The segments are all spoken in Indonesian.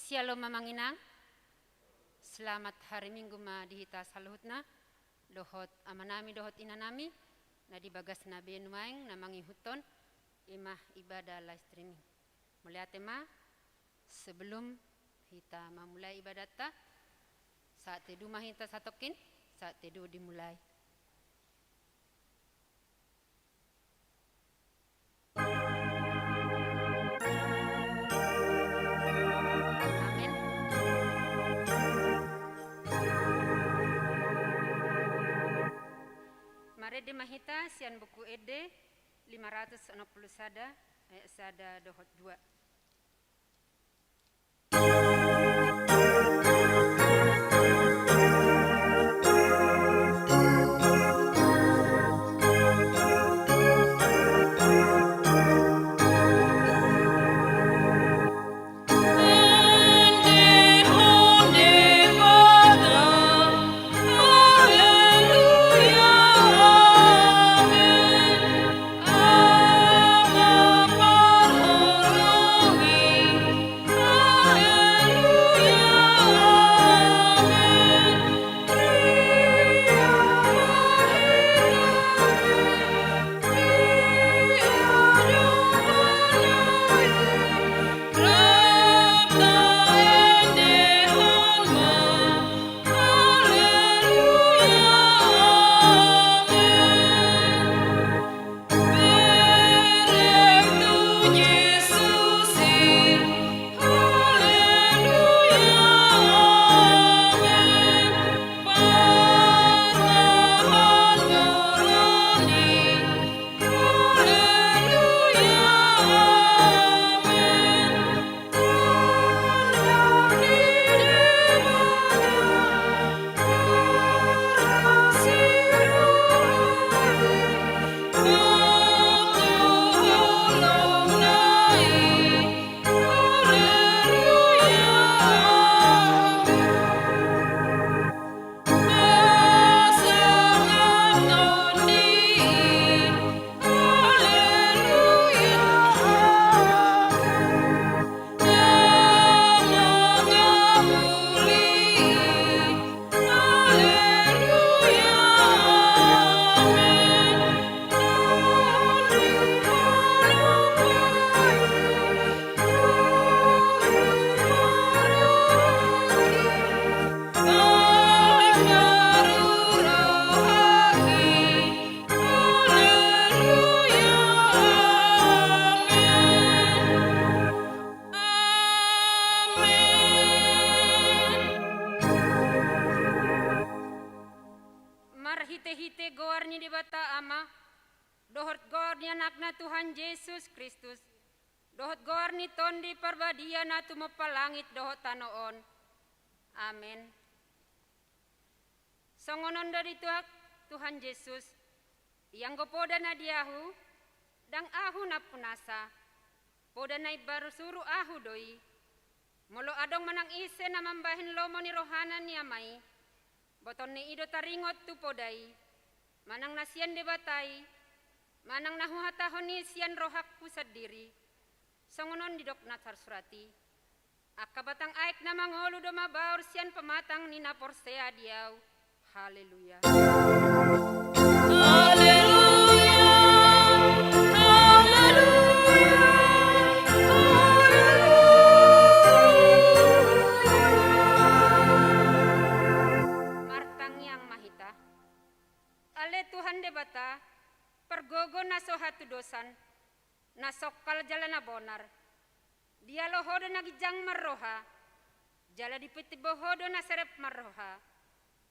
Shalom mamanginang. Selamat hari Minggu ma dihita saluhutna. Dohot amanami dohot inanami. Nadi bagas nabi numaing namangi huton. Imah ibadah live streaming. Mulai tema sebelum kita memulai ibadata. Saat teduh mah kita satokin. Saat teduh dimulai. Marede mahita sian buku ede 560 sada dohot 2. Hite-hite goarni di bata ama, dohot goarni anakna Tuhan Yesus Kristus, dohot goarni tondi perbadia na tumapalangit dohot tanoon. Amin. Songonon dari Tuhan Yesus, yang gopoda na diahu, dang ahu na punasa, poda na ibaru suru ahu doi, molo adong manang ise na mambahin lomo ni rohana ni amai, boton ni ido taringot tu podai, manang nasian debatai, manang nahuhatahon ni sian rohakku sadiri, songonon didok natar surati, akabatang aik na mangolu do mabaur sian pematang ni naporsea diau, haleluya. Tuhan debata, pergogo na sohatu dosan, na sokal jala na bonar, dia lohodo na gijang marroha, jala dipiti bohodo na serep marroha,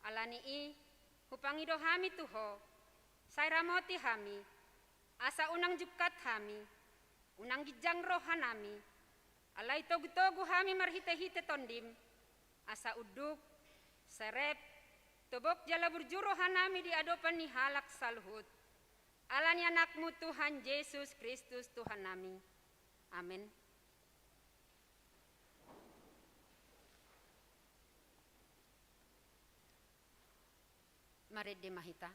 alani i, hupangido hami tuho, sayramoti hami, asa unang jukat hami, unang gijang roha nami, alai togu-togu hami marhite-hite tondim, asa uduk, serep, tobok jala burjuro hanami di adopan ni halak salhut. Alani anakmu Tuhan Yesus Kristus Tuhan nami. Amin. Marede mahita.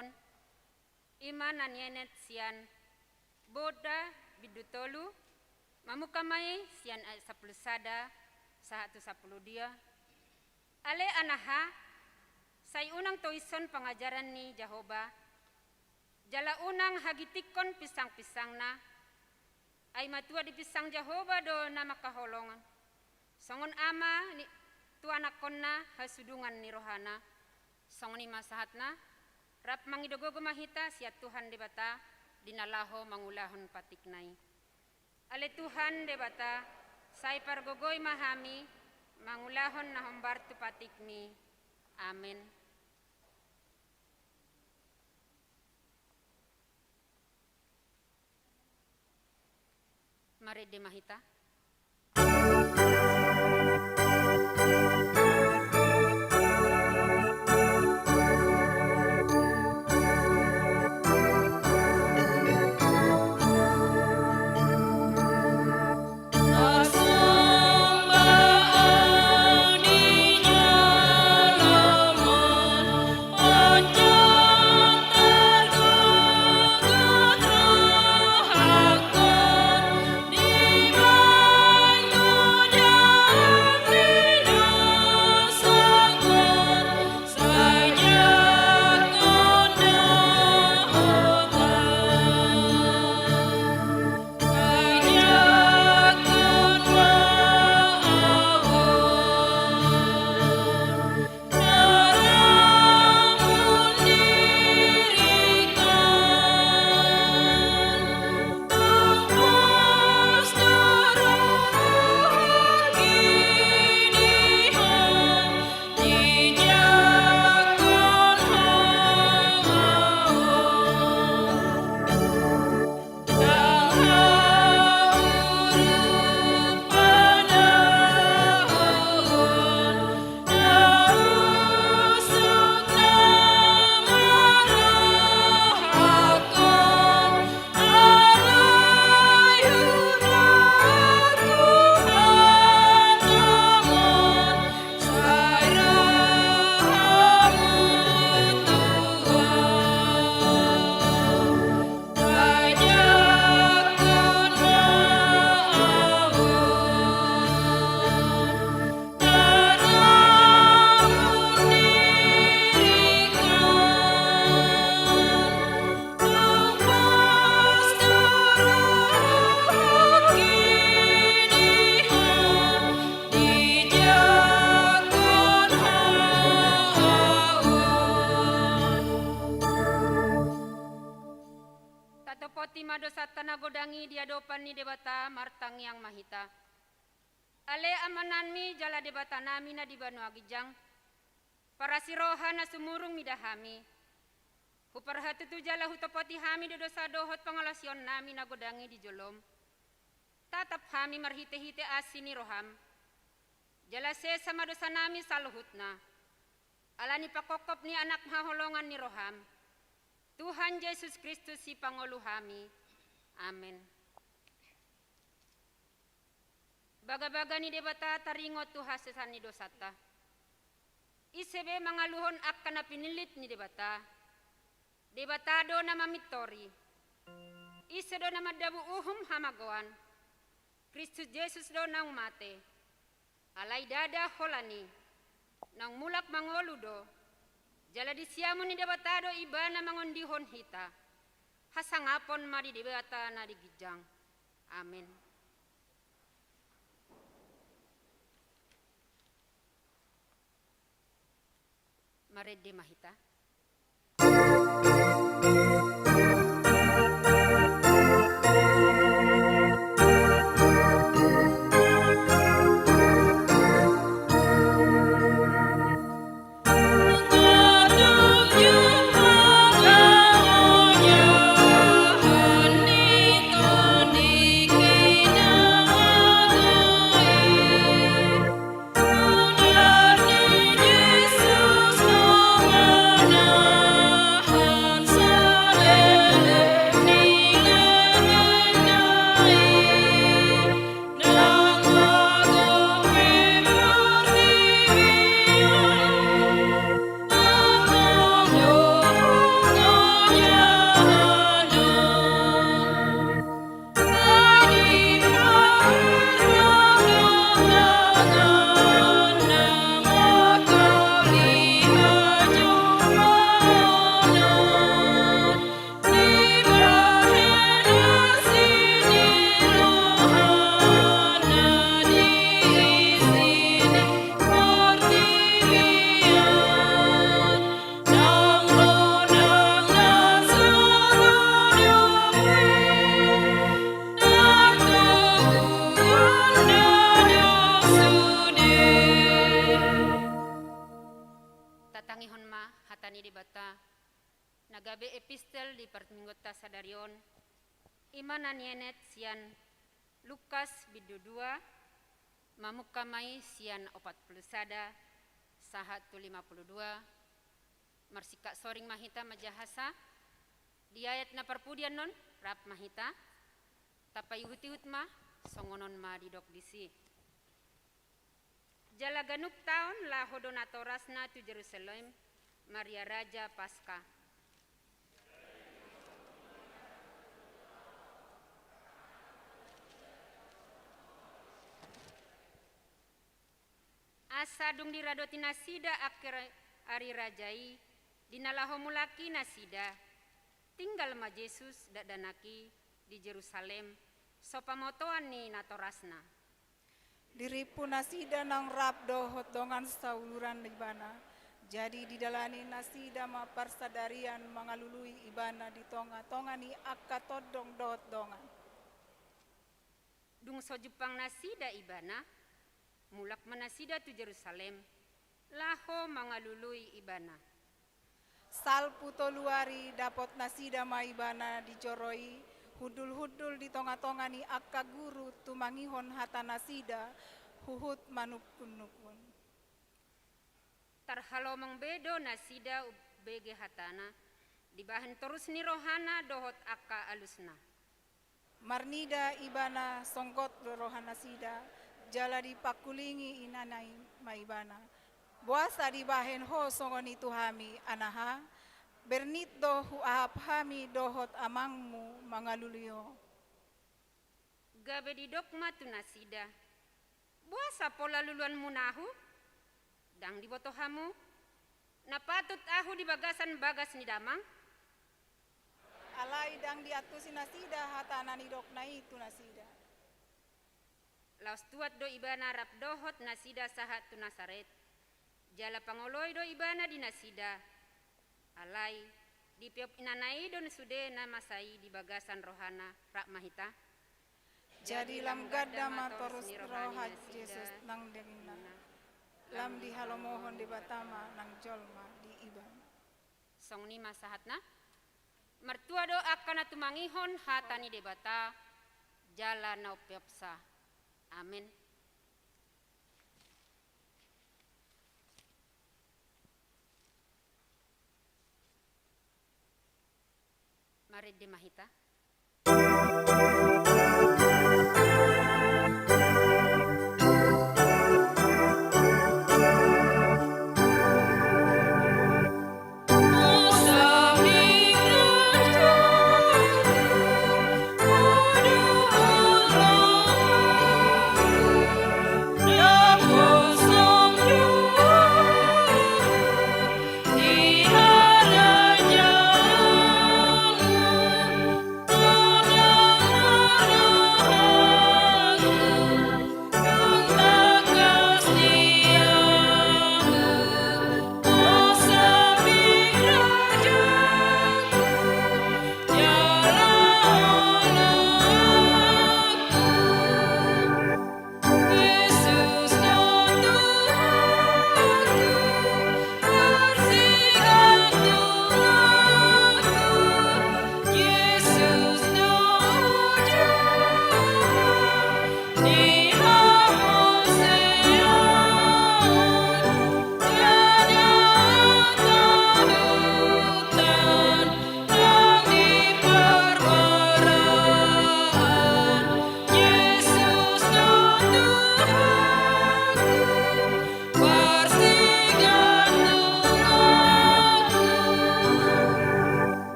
Cirebon, Ima nanienet sian Boda bidutolu, mamukamai sian 10 sada, sahatu 10 dia. Ale anaha, say unang toison pengajaran ni Jehovah, jala unang hagitikon pisang-pisang na, ay matua di pisang Jehovah do na makaholongan. Songon ama ni tuanakon na hasudungan ni rohana, songon ima sahat na, rap mangidogogo mahita siya Tuhan debata, dinalaho mangulahon patiknay. Ale Tuhan debata, say pargogoy mahami, mangulahon na humbar tu patikmi. Amen. Mari de mahita. Godangi diadopan ni debata martang yang mahita. Ale amananmi jala debata nami na di Banua Gijang. Para siroha na sumurung midahami. Huparhatutu jala hutopoti hami do dosa dohot pangalasion nami na godangi di jolom. Tatap hami marhite-hite asin ni roham. Jala se sama dosa nami saluhutna. Alani pakokop ni anak maholongan ni roham. Tuhan Yesus Kristus si pangoluhami. Amin. Baga-baga ni debata taringot tu hasesan ni dosata. Isebe mangaluhon akan na pinilit ni debata. Debatado na mamitori. Isedo na madabu hamagoan. Kristus Yesus do nang mate. Alay dada holani. Nang mulak mangoludo. Jala disiamu ni debatado iba na mangondihon hita. Hasangapon mari debata na di Gijang. Amin. Mari de mahita. Yesus Injil di perminggota sadarion imana nienet sian Lukas bidu 2 mamukamai sian 40 sada sahatu 52 marsika soring mahita majahasa di ayat na perpudian non rap mahita tapai hutihut ma songonon ma didok disi jala ganuk taon la hodonatorasna tu Jerusalem Maria Raja Pasca asa dung diradoti nasida akhir ari rajai dinalaho mulaki nasida tinggal ma Yesus dadanaki di Jerusalem sopamotoan ni natorasna diripu nasida nang rap dohot dongan sauluran ibana jadi didalani nasida ma parsadarian mangalului ibana di tonga-tonga ni akka todong dohot dongan dung so Jepang nasida ibana mulak manasida tu Jerusalem laho mangalului ibana salpu toluari dapot nasida ma ibana dijoroi hudul-hudul di tonga-tonga ni akka guru tumangihon hata nasida huhut manukun-nukun tarhalo mangbedo nasida ubege hatana dibahan terus ni rohana dohot akka alusna marnida ibana songkot rohana sida jala dipakulingi inanai maibana buasa dibahen ho songoni tuhami anaha bernit dohu ahap hami dohot amangmu mangalulio gabe di dokma tu nasida buasa pola luluan munahu dang di botohamu napatut ahu di bagasan bagas ni damang alai dang diatusi nasida hatana ni dokna itu nasida laos tuat do ibana rap dohot nasida sahat tu Nasaret jala pangoloi do ibana di nasida alai di piop inanai don sude na masai di bagasan rohana rak mahita jadi lam gadda matorus rohat Yesus nang dengina lam di halomohon di batama nang jolma di iban song ni masahatna mertua do akan tumangihon hatani debata jala na upiopsa amin. Mari di mahita.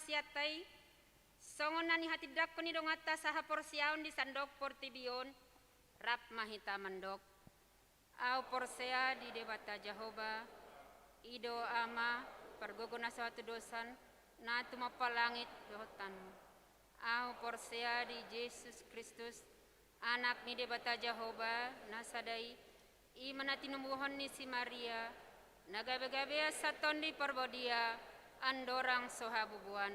porsiatai songon nani hati dakon ni dongata saha porsiaon di sandok portibion rap mahita mandok au porsea di debata Jehovah ido ama pergogona sawatu dosan na tumapa langit dohotanmu au porsea di Yesus Kristus anak ni debata Jehovah nasadai i manati numbuhon ni si Maria nagabe-gabe saton di perbodia andorang sohabubuan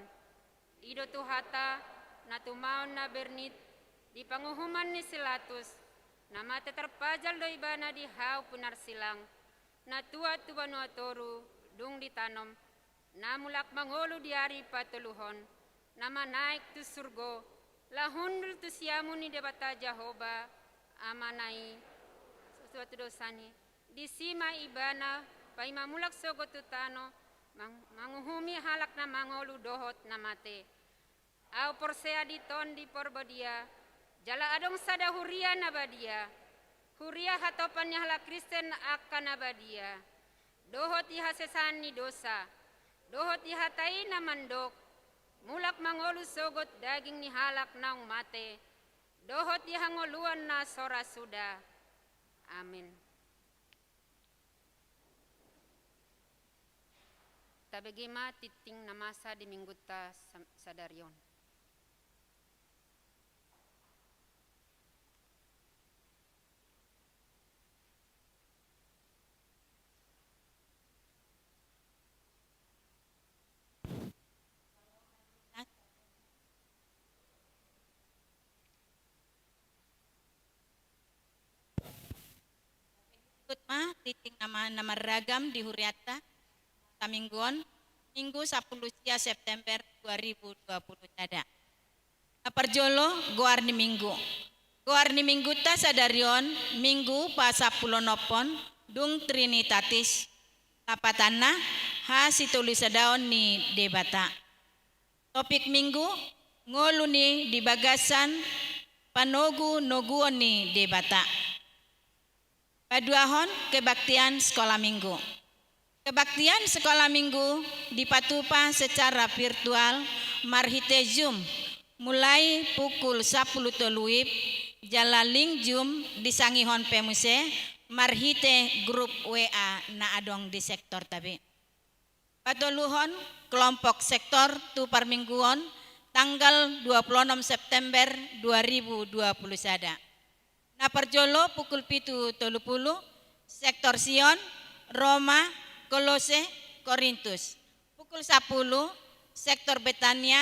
ido tuhata natumaon na bernit di panguhuman ni silatus namate terpajal do ibana di hau punar silang natua tu banu atoru dung ditanom namulak mangolu di hari patuluhon, nama naik tu surgo, lahundul tu siamuni debata Jahoba, amanai sesuatu dosani, disima ibana, pai mamulak sogo tutano, manguhumi halak na mangolu dohot namate. Au porsea di ton di porbodia, jala adong sada huria nabadia, huria hatopan hala Kristen akan nabadia, dohot iha sesani dosa, dohot iha tai na mandok, mulak mangolu sogot daging ni halak naung mate, dohot iha ngoluan na sora suda. Amin. Tabegima titing namasa di mingguta sadarion. Mah titing nama ragam di Huriata Taminggon Minggu 10 September 2020 ada. Perjolo goarni minggu. Goarni minggu ta sadarion minggu pa 10 nopon dung Trinitatis tapatana ha situlis sadaon ni debata. Topik minggu ngolu ni di bagasan panogu noguon ni debata. Paduahon kebaktian sekolah minggu. Kebaktian sekolah minggu dipatupa secara virtual marhite Zoom mulai pukul 10 toluip jala link Zoom disangihon pemuse marhite grup WA na adong di sektor tabi. Patoluhon kelompok sektor tu parmingguon tanggal 26 September 2020 sada. Na perjolo pukul 7.30 sektor Sion, Roma, Kolose, Korintus. Pukul 10 sektor Betania,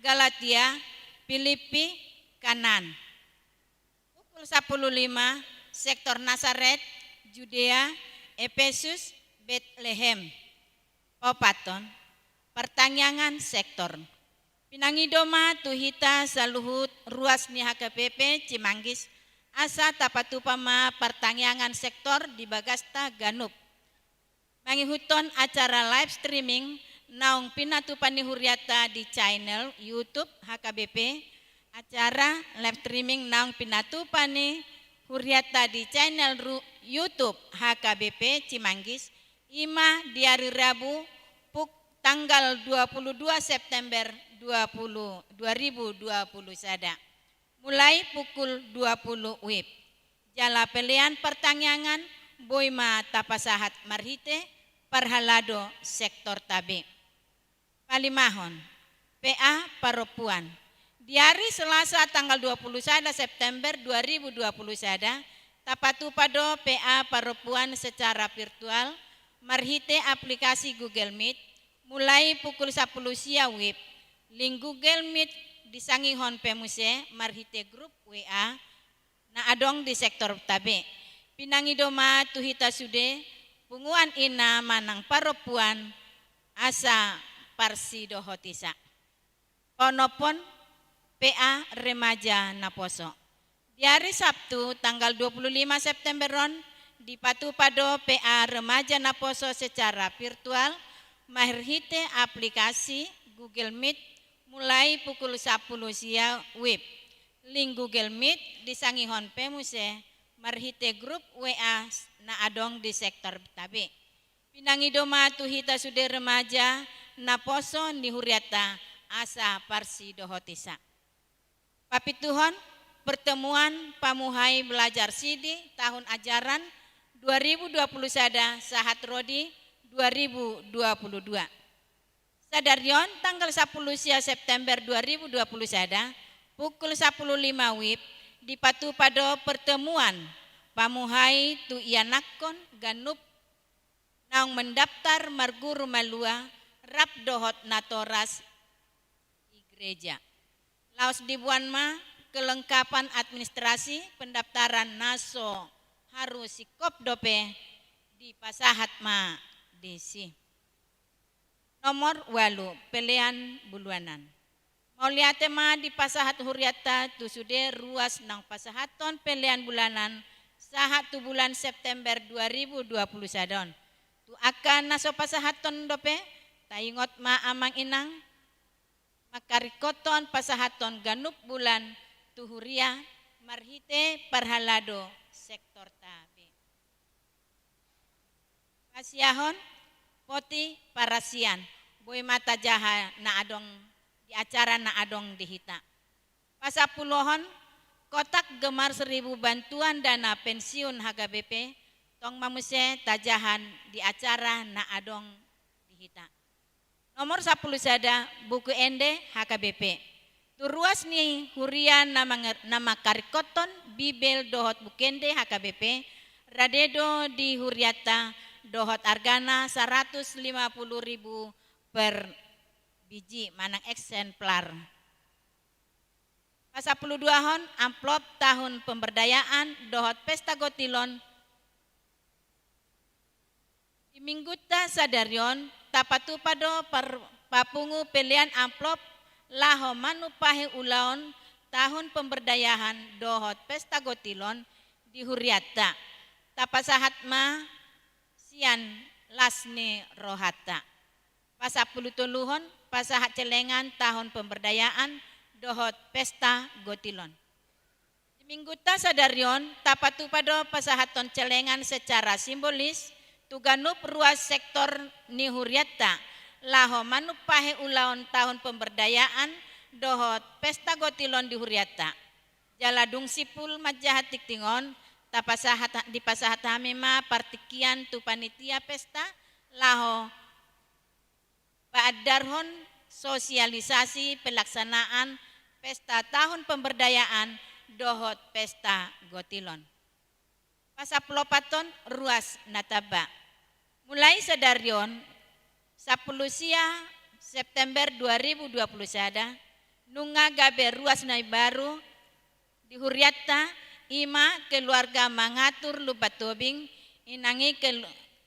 Galatia, Filipi, Kanan. Pukul 10.05 sektor Nazaret, Judea, Efesus, Bethlehem. Opaton, pertanyaan sektor. Pinangidoma tuhita saluhut ruas ni HKBP Cimanggis asa tapatupama pertanyaan sektor di Bagasta Ganup. Mangihuton acara live streaming naung pinatupan ni Huriata di channel YouTube HKBP. Acara live streaming naung pinatupan ni Huriata di channel YouTube HKBP Cimanggis. Ima di hari Rabu tanggal 22 September 2020 sada. Mulai pukul 20 WIB. Jala pilihan pertanyaan Boima tapasahat marhite parhalado sektor tabe. Palimahon PA Paropuan. Di hari Selasa tanggal 21 September 2020 sada tapatupado PA Paropuan secara virtual marhite aplikasi Google Meet mulai pukul 10 siang WIB. Link Google Meet disangihon pemuse marhite grup WA na adong di sektor tabe. Pinangidoma tuhita sude punguan ina manang Paropuan asa parsi dohotisa. Ponopon PA remaja naposo. Di hari Sabtu tanggal 25 September ron dipatupado PA remaja naposo secara virtual marhite aplikasi Google Meet mulai pukul 10 siang WIB. Link Google Meet disangihon pemuse marhite grup WA na adong di sektor tabe. Pinangidoma tuhita sude remaja na poso ni Huriata asa parsi dohotisa. Papituhon pertemuan pamuhai belajar sidi tahun ajaran 2020 sada sahat rodi 2022. Sadarion tanggal 10 September 2020 sada pukul 10.05 WIB dipatupado pertemuan pamuhai tu ianakon Ganup naung mendaftar marguru malua rap dohot natoras gereja. Laos dibuan ma kelengkapan administrasi pendaftaran naso harus sikop dope di pasahat ma desi. Nomor 8 pilihan buluanan. Maulia tema di pasahat huriata tu sude ruas nang pasahaton pilihan bulanan sahat tu bulan September 2020 sadon. Tu akan naso pasahaton dope tayingot ma amang inang makarikoton pasahaton ganup bulan tu huria marhite parhalado sektor tabe. Pasiahon poti parasian boy mata jaha na adong di acara na adong dihita. Pasapuluhon kotak gemar 1000 bantuan dana pensiun HKBP tong mamuse tajahan di acara na adong dihita. Nomor 10 sada buku ende HKBP. Turuas ni hurian nama karikoton bibel dohot bukende HKBP radedo di huriata dohot argana 150.000 per biji manang eksemplar. Pasapuluh 2 hon amplop tahun pemberdayaan dohot pesta gotilon di mingguta sadarion tapatu pado papungu pilihan amplop laho manupahe ulaon tahun pemberdayaan dohot pesta gotilon di huriata tapasahat ma sian lasne rohata. Pasapuluh 3 hon pasahat celengan tahun pemberdayaan dohot pesta gotilon. Di mingguta sadarion tapatu pado pasahaton celengan secara simbolis tuganup ruas sektor ni huriata laho manupahe ulaon tahun pemberdayaan dohot pesta gotilon di huriata. Jaladung sipul majahat tiktingon tapasahat di pasahat hamima partikian tu panitia pesta laho Paadarhon sosialisasi pelaksanaan pesta tahun pemberdayaan dohot pesta gotilon. Pasaplopaton ruas nataba. Mulai sadarion 10 September 2020 sada nunga gabe ruas nai baru di huriata ima keluarga mangatur lubat tobing inangi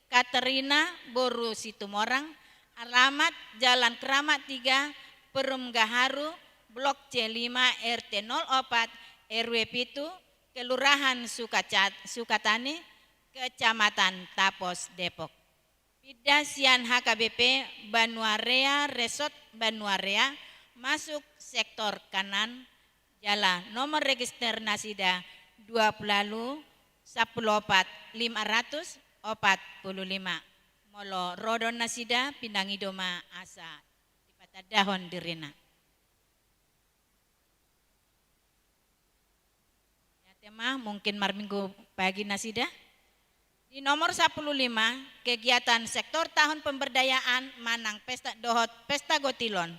Katerina Boru Situmorang. Alamat Jalan Keramat 3 Perum Gaharu Blok C5 RT 04 RW Pitu Kelurahan Sukatani Kecamatan Tapos Depok. Pidasian HKBP Banuarea Resort Banuarea masuk sektor kanan jalan nomor register nasida 20 14 545 molo rodon nasida pindangi doma asa di patadahon dirina. Ya tema mungkin marminggu pagi nasida. Di nomor 15 kegiatan sektor tahun pemberdayaan manang pesta dohot pesta gotilon.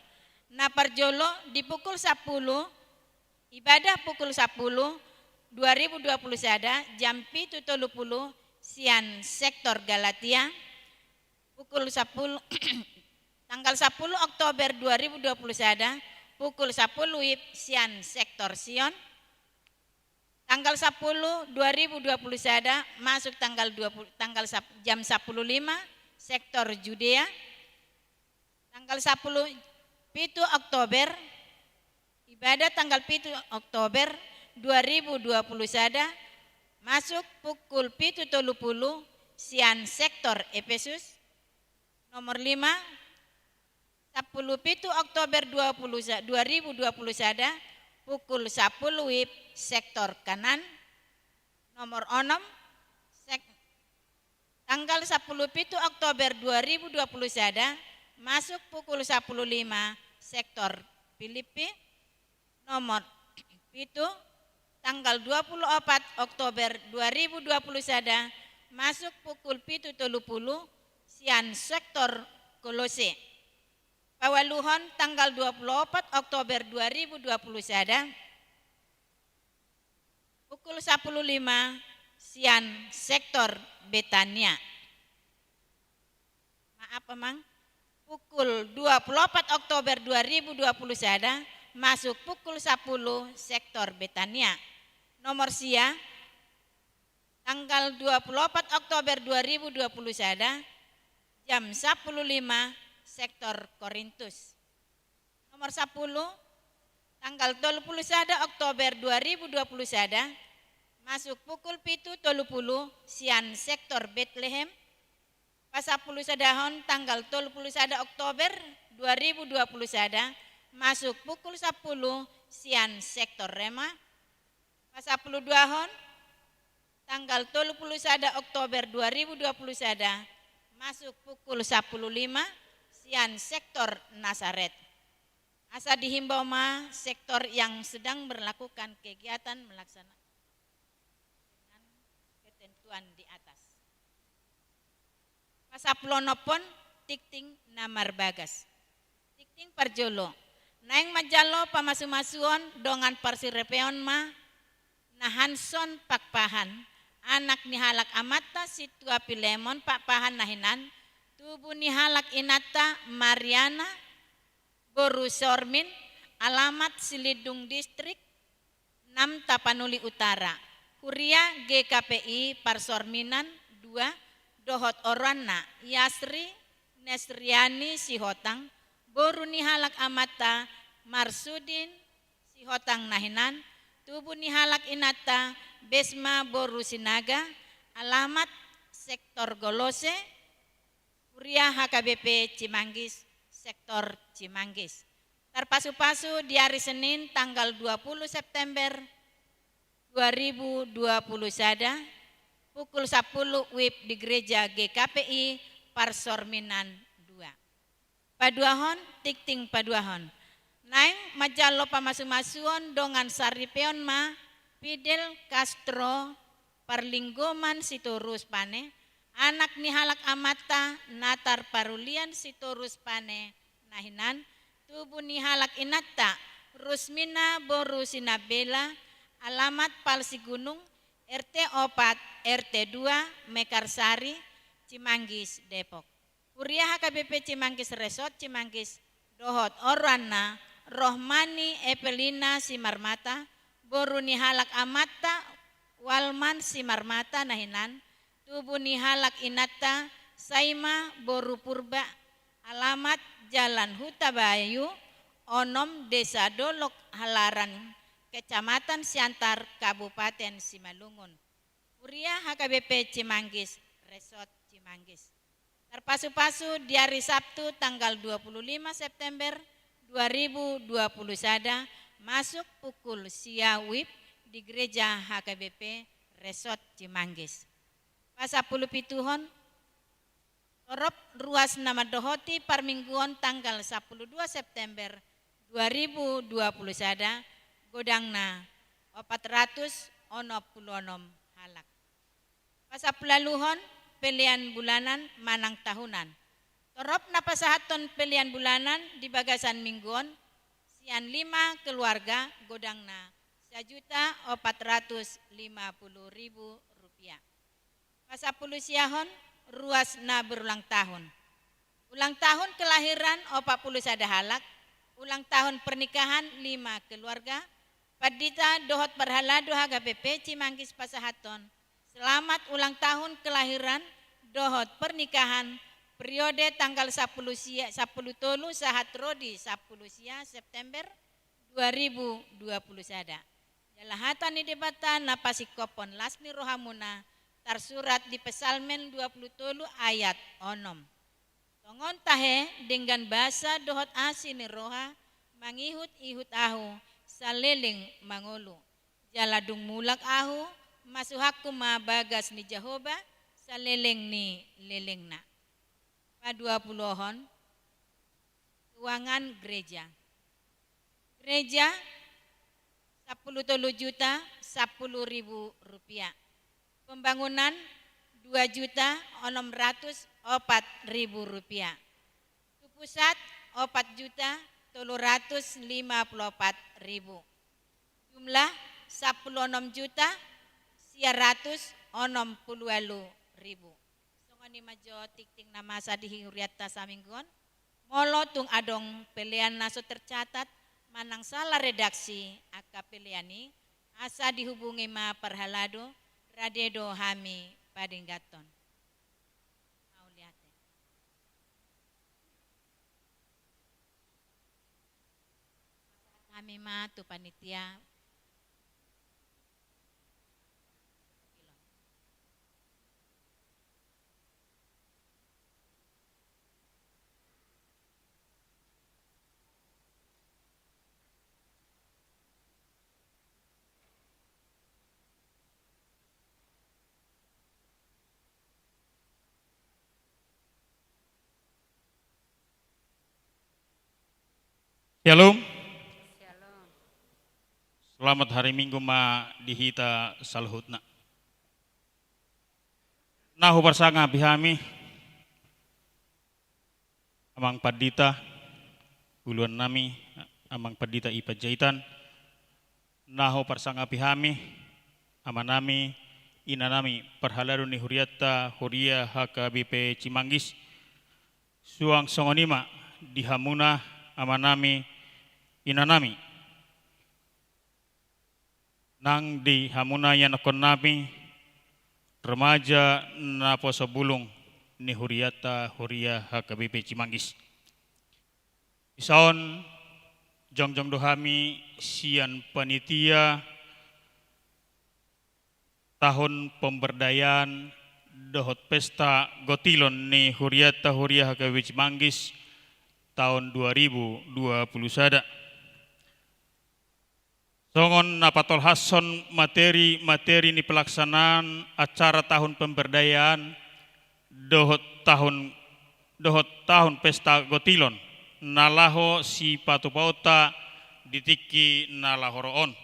Naparjolo di pukul 10 ibadah pukul 10 2020 sada jam 7.30 sian sektor Galatia. Pukul 10 tanggal 10 Oktober 2020 sada pukul 10 WIB sian sektor Sion. Tanggal 10 2020 sada masuk tanggal jam 10.05 sektor Judea. Tanggal 10 7 Oktober ibadah tanggal 7 Oktober 2020 sada masuk pukul 7.30 sian sektor Efesus. Nomor 5 17 Oktober 2020 sada pukul 10 WIB sektor kanan. Nomor 6 tanggal 10 Oktober 2020 sada masuk pukul 10.05 sektor Filipi. Nomor 7 tanggal 24 Oktober 2020 sada masuk pukul 7.30 sian sektor Kolose. Pawaluhon tanggal 24 Oktober 2020 sada pukul 10.05 sian sektor Betania. Maaf Mang. Pukul 24 Oktober 2020 sada masuk pukul 10 sektor Betania. Nomor sia tanggal 24 Oktober 2020 sada jam 10.05 sektor Korintus. Nomor 10, tanggal 31 Oktober 2021, masuk pukul 7.30 sian sektor Bethlehem. Pasapuluh sadahon tanggal 31 Oktober 2021, masuk pukul 10 sian sektor Rema. Pasapuluh duahon tanggal 31 Oktober 2021, masuk pukul 10.05 sian sektor Nazaret. Asa dihimbau ma sektor yang sedang melakukan kegiatan melaksanakan dengan ketentuan di atas. Pasaplonopon tikting namar bagas. Tikting parjolo. Naeng majalo pamasu-masuon dongan parsirepeon ma nahanson pakpahan. Anak ni halak amata situa pilemon pakpahan nahinan. Tubuh ni halak inata Mariana Boru Sormin, alamat Silidung Distrik 6 Tapanuli Utara. Kuria GKPI Parsorminan 2 Dohot Orana Yasri Nesriani Sihotang, Boru ni halak amata Marsudin Sihotang nahinan. Tubuh ni halak inata Besma Boru Sinaga, alamat sektor Golose, Kuria HKBP Cimanggis, sektor Cimanggis. Terpasu-pasu di hari Senin tanggal 20 September 2021, pukul 10 WIB di gereja GKPI Parsorminan 2. Paduahon tikting paduahon. Naeng majalo pamasu-masuon dongan saripeon ma Fidel Castro Parlinggoman Sitorus pane. Anak ni halak amata natar parulian Sitorus pane nahinan. Tubuh ni halak inata Rusmina Boru Sinabela, alamat Palsi Gunung RT 4 RT 2 Mekarsari Cimanggis Depok. Kuria HKBP Cimanggis Resort Cimanggis Dohot Orana Rohmani Evelina Simarmata, Boru ni halak amata Walman Simarmata nahinan. Tubuh ni halak inata Saima Boru Purba, alamat Jalan Hutabayu, Onom Desa Dolok Halaran, Kecamatan Siantar, Kabupaten Simalungun. Kuria HKBP Cimanggis Resort Cimanggis. Terpasu-pasu di hari Sabtu tanggal 25 September 2021, masuk pukul siawib di gereja HKBP Resort Cimanggis. Pasapuluh pituhon torop ruas nama dohoti parmingguon tanggal 12 September 2021, godangna 400 ono pulonom halak. Pasapulaluhon pelian bulanan manang tahunan. Torop napasahaton pelian bulanan di bagasan mingguon sian 5 keluarga godangna 1.450.000 rupiah. Pasapuluh siahon ruas na berulang tahun. Ulang tahun kelahiran 41 halak, ulang tahun pernikahan 5 keluarga. Padita Dohot Parhalado HKBP Cimanggis Pasahaton. Selamat ulang tahun kelahiran Dohot pernikahan periode tanggal 10 tolu sahat rodi 10 sia September 2021. Jalahatan di debatan napasi kopon lasmi rohamuna tersurat di Pesalmen 20 ayat 6. Tongon tahe dengan bahasa Dohot asini roha mangihut-ihut ahu saleling mangulu. Jaladung mulak ahu masuhaku ma bagas ni Jehovah saleleng ni lelengna. Pa-20 keuangan gereja. Gereja 10 juta 10.000 rupiah. Pembangunan 2.604.000 rupiah. Pusat 4.354.000. Jumlah 16.160.000. Songoni majo tikting nama sadihi huriata saminggon. Molo tung adong pelian naso tercatat manang salah redaksi aka peliani asa dihubungi ma Parhalado Radedo Hami Padinggaton. Mau lihat ya. Kami ma tu panitia. Shalom, Shalom. selamat hari Minggu ma dihita salhutna. Nahu bersanga bihami, amang padita, uluan nami, amang padita ipa jaitan. Nahu bersanga bihami, amanami, inanami, perhaladu ni huriata, huria HKBP Cimanggis. Suang songonima, dihamuna, amanami, inanami. Nang di hamuna yang nakon nami, remaja na poso bulung ni huriata huria HKBP Cimanggis. Isaon jongjong dohami sian panitia tahun pemberdayaan dohot pesta gotilon ni huriata huria HKBP Cimanggis tahun 2021. Songon napatol hason materi ni pelaksanaan acara tahun pemberdayaan dohot tahun pesta gotilon nalaho si patupauta ditiki nalahoroon.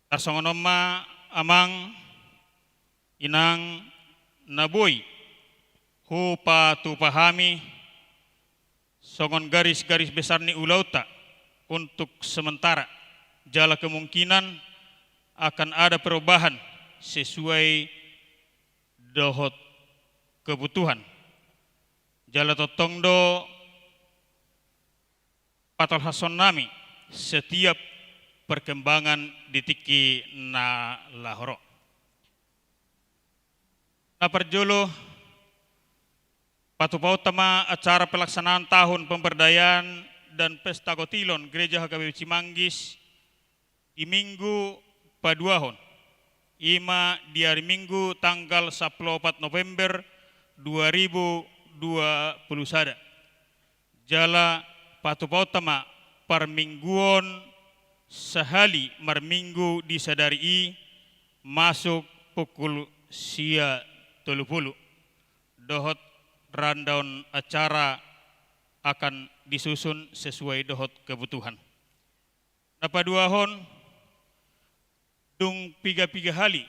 Tarsongonoma amang inang naboy hu patupahami songon garis-garis besar ni ulauta untuk sementara jala kemungkinan akan ada perubahan sesuai dohot kebutuhan. Jala totongdo patol hason nami setiap perkembangan ditiki na lahoro. Na perjolo patupautama acara pelaksanaan tahun pemberdayaan dan pesta gotilon Gereja HKBP Cimanggis di Minggu paduahon. Ima di hari Minggu tanggal 14 November 2021. Jala patupautama parmingguon sehali marminggu disadari masuk pukul sia 30. Dohot rundown acara akan disusun sesuai dohot kebutuhan. Napaduahon dung piga-piga hali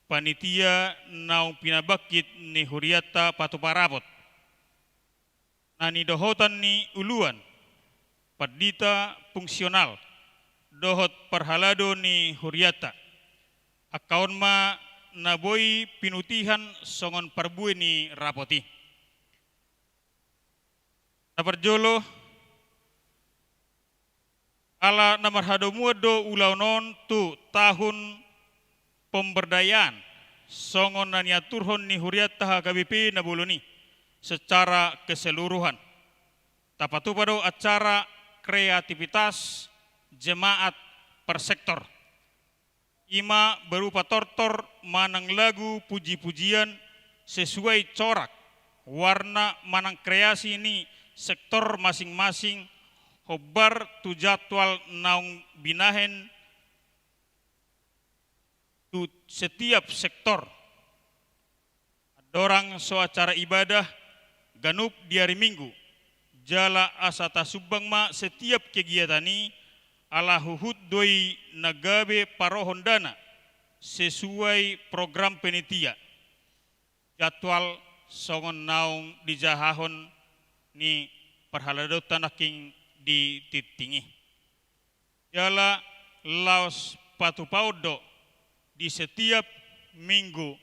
panitia naung pinabakit ni huriata patuparabot. Nani dohotan ni uluan padita fungsional dohot perhalado ni huriata. Akaun ma naboy pinutihan songon parbue ni rapoti. Naparjolo ala namarhado muado ulaunon tu tahun pemberdayaan songon naniaturhon ni huriata HKBP nabuluni secara keseluruhan. Tapatu pada acara kreativitas jemaat per sektor. Ima berupa tortor manang lagu puji-pujian sesuai corak warna manang kreasi ini sektor masing-masing hobar tu jadwal naung binahen tu setiap sektor. Dorang so acara ibadah ganup di hari Minggu. Jala asata subang ma setiap kegiatan ini ala huhud doi nagabe parohon dana sesuai program penitia. Jadwal songon naung dijahahon ni perhaladotan aking dititingi. Jala laos patupaudo di setiap minggu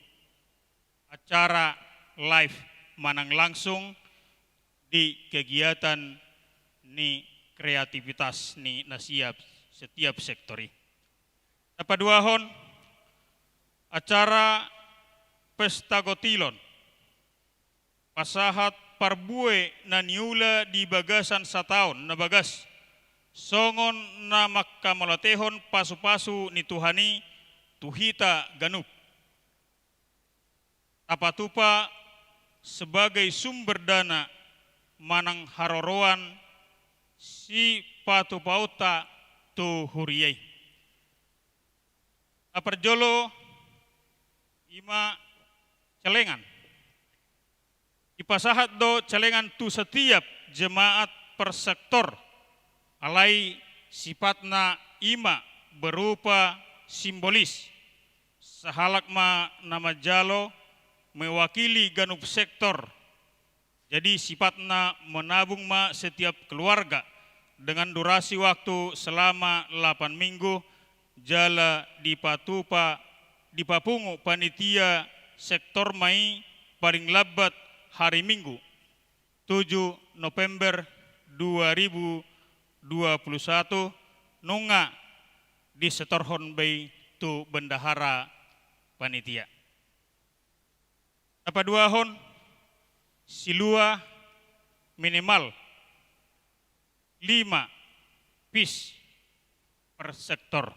acara live manang langsung di kegiatan ni kreativitas ni nasiap setiap sektori. Napaduahon acara pesta gotilon pasahat parbue na niula di bagasan sa taon na bagas songon na makkamolatehon pasu-pasu ni Tuhani tuhita ganup. Tapatupa sebagai sumber dana manang haroroan si patupauta tu huriyai. Aparjolo ima celengan. Ipasahat do celengan tu setiap jemaat per sektor alai sifatna ima berupa simbolis. Sahalak ma nama jalo mewakili ganup sektor. Jadi sifatnya menabung ma setiap keluarga dengan durasi waktu selama 8 minggu jala dipapungu panitia sektor mai paling lambat hari Minggu 7 November 2021 nunga di setorhon bay tu bendahara panitia. Apa dua hon silua minimal 5 pis per sektor.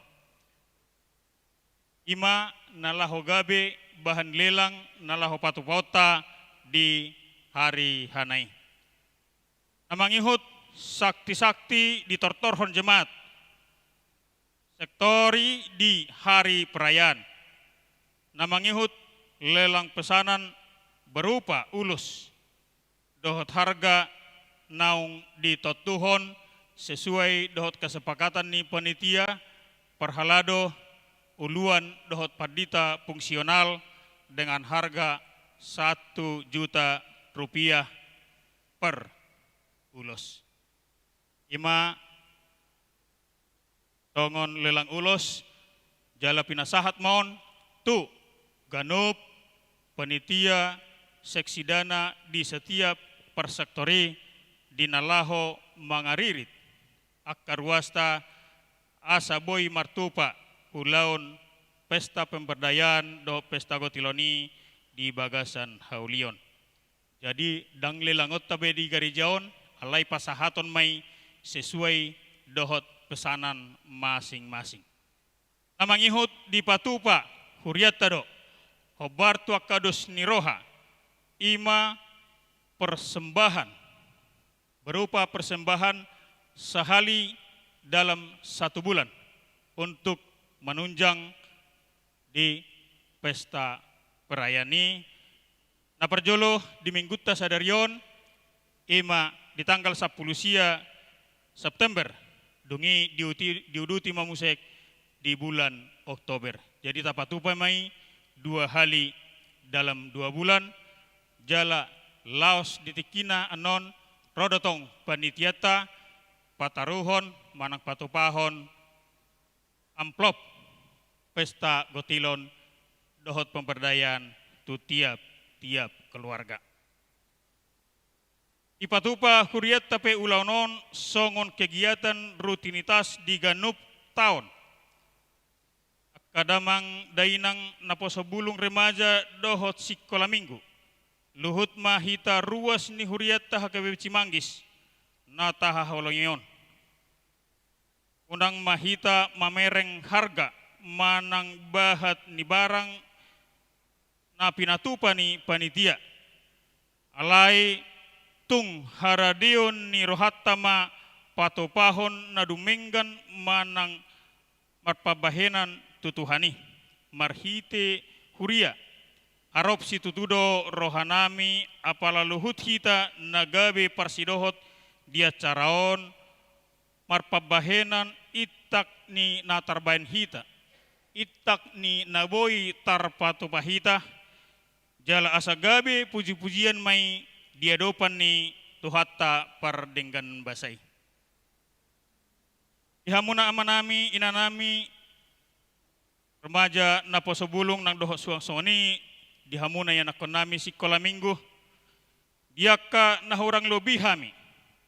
Ima nalaho gabe bahan lelang nalaho patupauta di hari hanai. Namangihut sakti-sakti di tortorhon jemaat. Sektori di hari perayaan. Namangihut lelang pesanan berupa ulus. Dohot harga naung di totuhon sesuai dohot kesepakatan ni panitia perhalado uluan dohot padita fungsional dengan harga 1 juta rupiah per ulos. Ima tongon lelang ulos jala pinasahat maon tu ganup panitia seksi dana di setiap persektori dinalaho mangaririt akar wasta asa boy martupa ulaun pesta pemberdayaan do pesta gotiloni di Bagasan Haulion. Jadi dang lelangot tabe di garijaon alai pasahaton mai sesuai dohot pesanan masing-masing. Namangihut di patupa huriata do hobartu akados niroha ima persembahan berupa persembahan sehali dalam 1 bulan untuk menunjang di pesta perayaan ini. Na perjolo di Mingguta Sadarion ima di tanggal 10 September dungi diuduti mamusek di bulan Oktober. Jadi tapatupa mai 2 hari dalam 2 bulan jala laos ditikina anon rodotong panitiata pataruhon manang patupahon amplop pesta gotilon dohot pemberdayaan tu tiap keluarga. Ipatupa huriat tape ulaunon songon kegiatan rutinitas di ganup tahun. Kadamang dainang naposo bulung remaja dohot sikola minggu. Luhut mahita ruas ni huriat taha KBP Cimanggis na taha holongion. Undang mahita mamereng harga manang bahat ni barang na pinatupa ni panitia. Alai tung haradion ni rohatama patopahon na dumenggan manang marpabahenan tutuhani marhite huria arop si tutudo rohanami apala luhut hita nagabe parsidohot dia caraon marpabahenan itak ni natarbain hita itak ni naboi tarpatupahita jala asagabe puji-pujian mai diadopan ni tuhatta pardenggan basai. Ihamuna amanami inanami remaja na poso bulung nang dohot suang soni dihamuna yan akon nami sikola minggu diaka nahurang lobi hami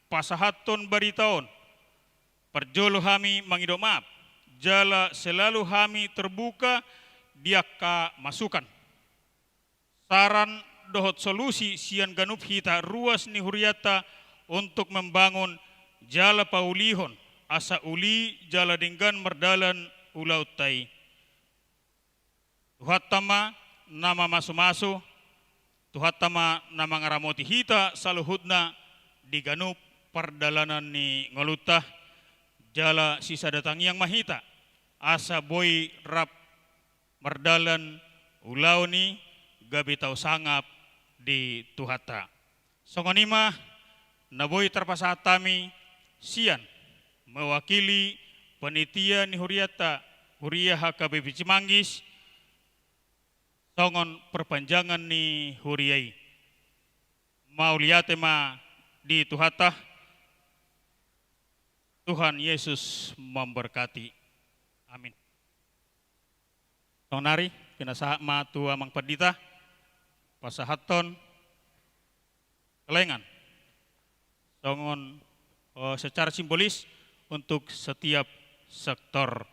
pasahaton baritaon perjolo hami mangido maaf jala selalu hami terbuka diaka masukan saran dohot solusi sian ganup hita ruas ni huriata untuk membangun jala paulihon asa uli jala denggan merdalan ulau tai. Tuhatama nama masu-masu, tuhatama nama ngaramoti hita saluhudna diganup perdalanan ni ngolutah jala sisa datang yang mahita. Asa boy rap merdalan ulau ni gabi tau sangap di tuhata. Songonima naboy terpasatami sian mewakili panitia ni huriata huriah HKBP Cimanggis songon perpanjangan ni huriai. Mau lihat ma di tuhata. Tuhan Yesus memberkati. Amin. Tonari kinasaha ma tua mang padita pasahaton kelengan songon secara simbolis untuk setiap sektor.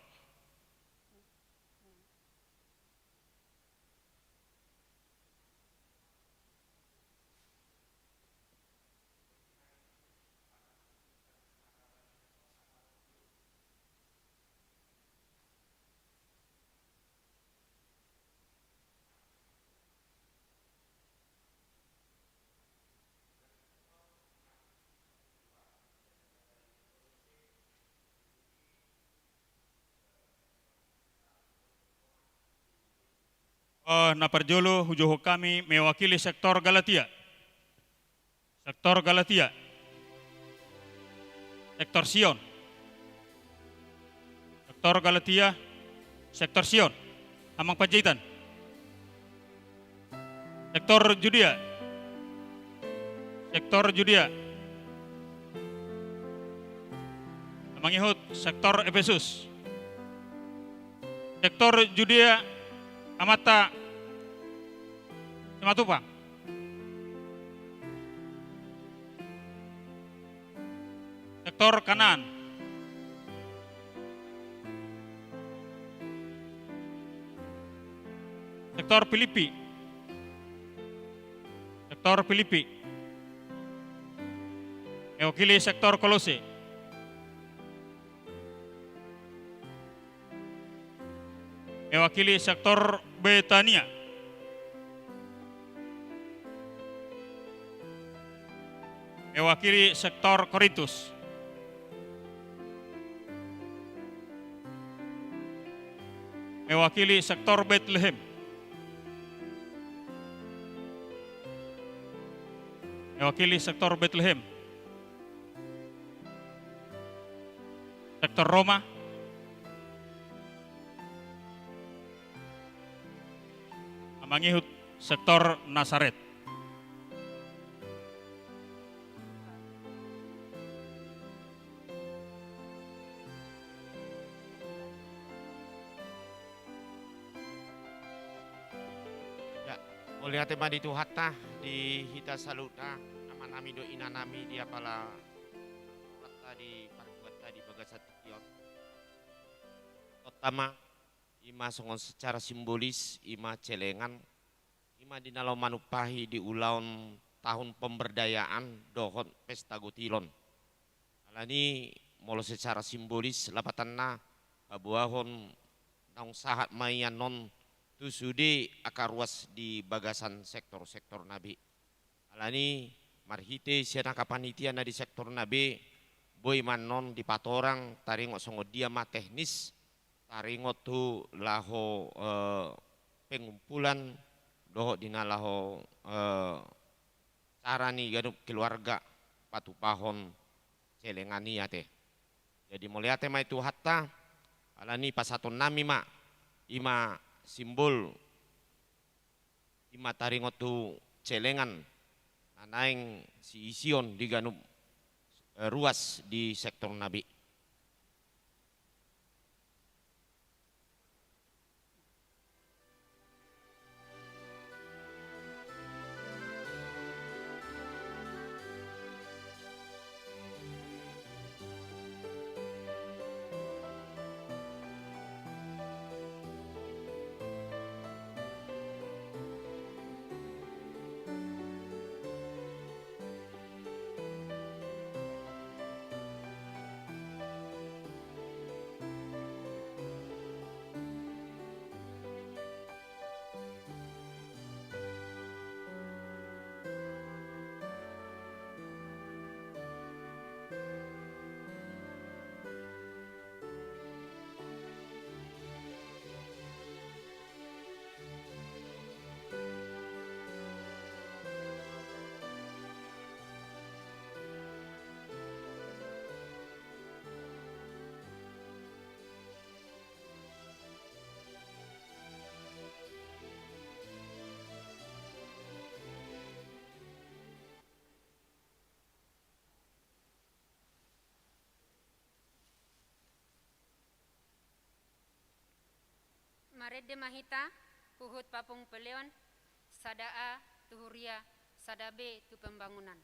Naparjolo hujoho kami mewakili sektor Galatia. Sektor Galatia. Sektor Sion. Sektor Galatia. Sektor Sion. Amang Panjaitan. Sektor Judea. Sektor Judea. Amang Yehud. Sektor Efesus. Sektor Judea. Amata Simatupang. Sektor Kanaan. Sektor Filipi. Sektor Filipi. Mewakili sektor Kolose. Mewakili sektor Betania. Mewakili sektor Korintus. Mewakili sektor Bethlehem. Mewakili sektor Bethlehem. Sektor Roma. Mangihut sektor Nazaret. Ya, oleh tema di tuhata di hita saluta nama nami do ina nami dia pala rata di parguata di bagasat kiot. Pertama ima songon secara simbolis ima celengan ima dinalo manupahi di ulaun tahun pemberdayaan dohon pesta gotilon alani molo secara simbolis lapatanna pabuahon naung sahat mayan non tusude akaruas di bagasan sektor-sektor nabi alani marhite siana kapanitia na di sektor nabi boy manon di patorang taringo songo dia ma teknis taringot tu laho pengumpulan doho dina laho cara ni ganup keluarga patupahon celengani ate. Jadi melihat tema itu hatta alani pasaton nami ma ima simbol ima taringot tu celengan anaing si ision di ganup ruas di sektor nabi. Maret de Mahita, Puhut Papung Peleon, Sadaa, Tuhuria, Sadabe, Tu Pembangunan.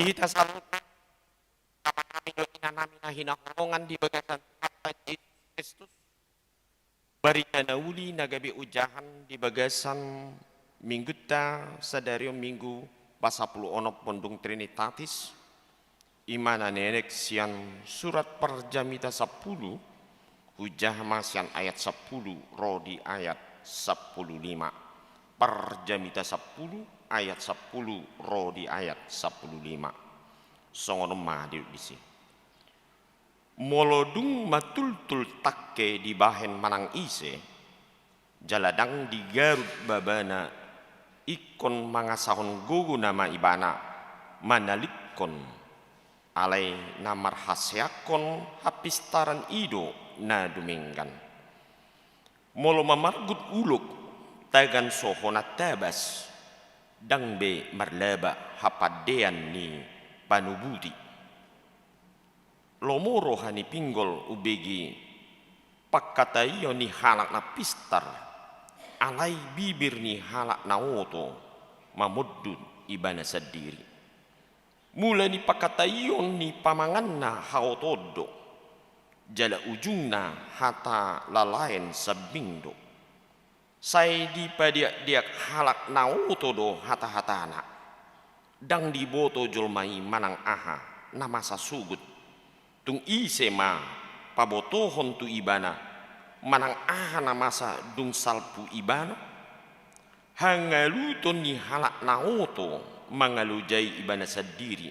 Dihita saluran kapan kami do inanami na hinakulungan di bagasan Tuhan Yesus Kristus. Barika na uli nagabi ujahan di bagasan mingguta sadario minggu pasapulu onop pondung Trinitatis. Imana nenek sian surat perjamita 10 hujah masian ayat 10 rodi ayat 15. Parjamita 10 ayat 10 ro di ayat 15. Songono ma di sini. Molodung matultul takke di bahen manang ise, jaladang di Garut babana, ikon mangasahon gugu nama ibana, manalikon, alai namar hasyakon hapistaran ido na duminggan. Molo mamargut uluk, tagan sohonat tabas, dang be marlaba hapadean ni panubuti. Lomoro hani pinggol ubegi pakkatayo ni halak na pistar, alai bibir ni halak na oto mamuddun ibana sadiri. Mula ni pakkatayo ni pamangan na haotodo, jala ujung na hata lalain sabindo. Say di padiak halak na oto do hata-hatana, dang di boto jolmai manang aha na masa sugut. Tung ise ma pabotohon tu ibana manang aha na masa dung salpu ibana hangaluton ni halak naoto mangalujai ibana sadiri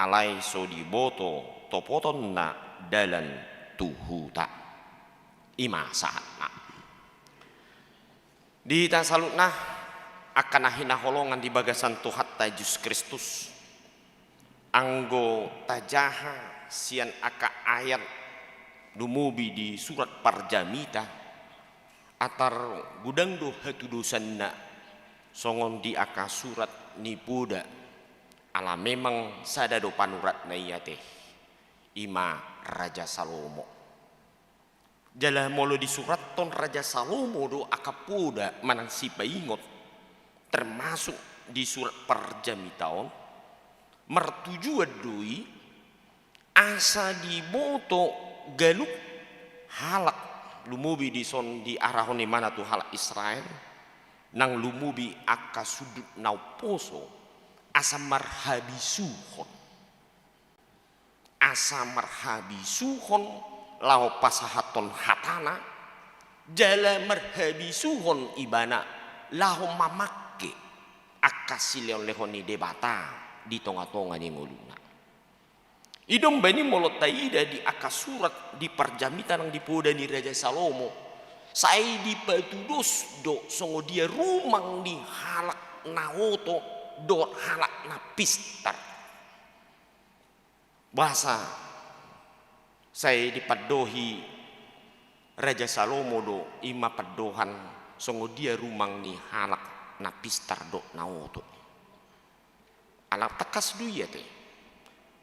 alai so di boto topoton na dalan tuhuta ima saat na di tasalut na akan ahina holongan di bagasan Tuhan Yesus Kristus anggo tajaha sian aka ayat dumubi di surat Parjamita atar gudang do hatu dosanna songon di aka surat nipuda ala memang sada do panurat na iya teh ima Raja Salomo jala molo di surat ton Raja Salomo do aka puda manang si paingot termasuk di surat Parjamitaon mertuju doi asa di boto galuk halak lumubi di son di arahon mana tu halak Israel nang lumubi aka sudut nau poso asa marhabisuhon lau pasahaton hatana jala marhabisuhon ibana lau mamakke aka sileon lehoni debata di tonga-tonga ni muluna idom bani molot taida di aka surat di Parjamita nang dipoda ni Raja Salomo sai di patudos do songo dia rumang di halak naoto do halak na pistar bahasa sai di padohi Raja Salomo do ima padohan songo dia rumang ni halak na pistar do naoto anak tekas duya teh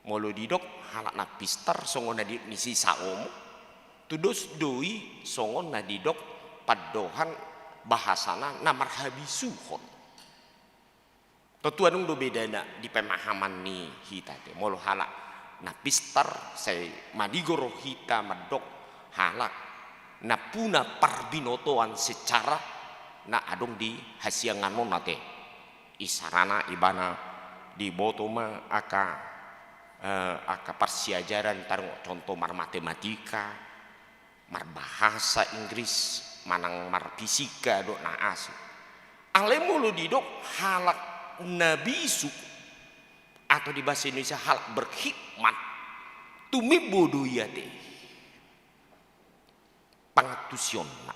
molo didok halak na pistar songon na di misi saomo tudos doi songon na didok padohan bahasana na marhabisuhon tetuanung do bedana di pemahaman ni hita te molo halak na pistar saya madigoro hita madok halak na puna parbinotoan secara na adong di hasianganon nate isarana ibana di botoma aka persiajaran tarung contoh mar matematika mar bahasa Inggris manang mar fisika do naas ale mulu didok halak nabisu atau di bahasa Indonesia halak berhikmat tumi bodoh ya deh pangatusion na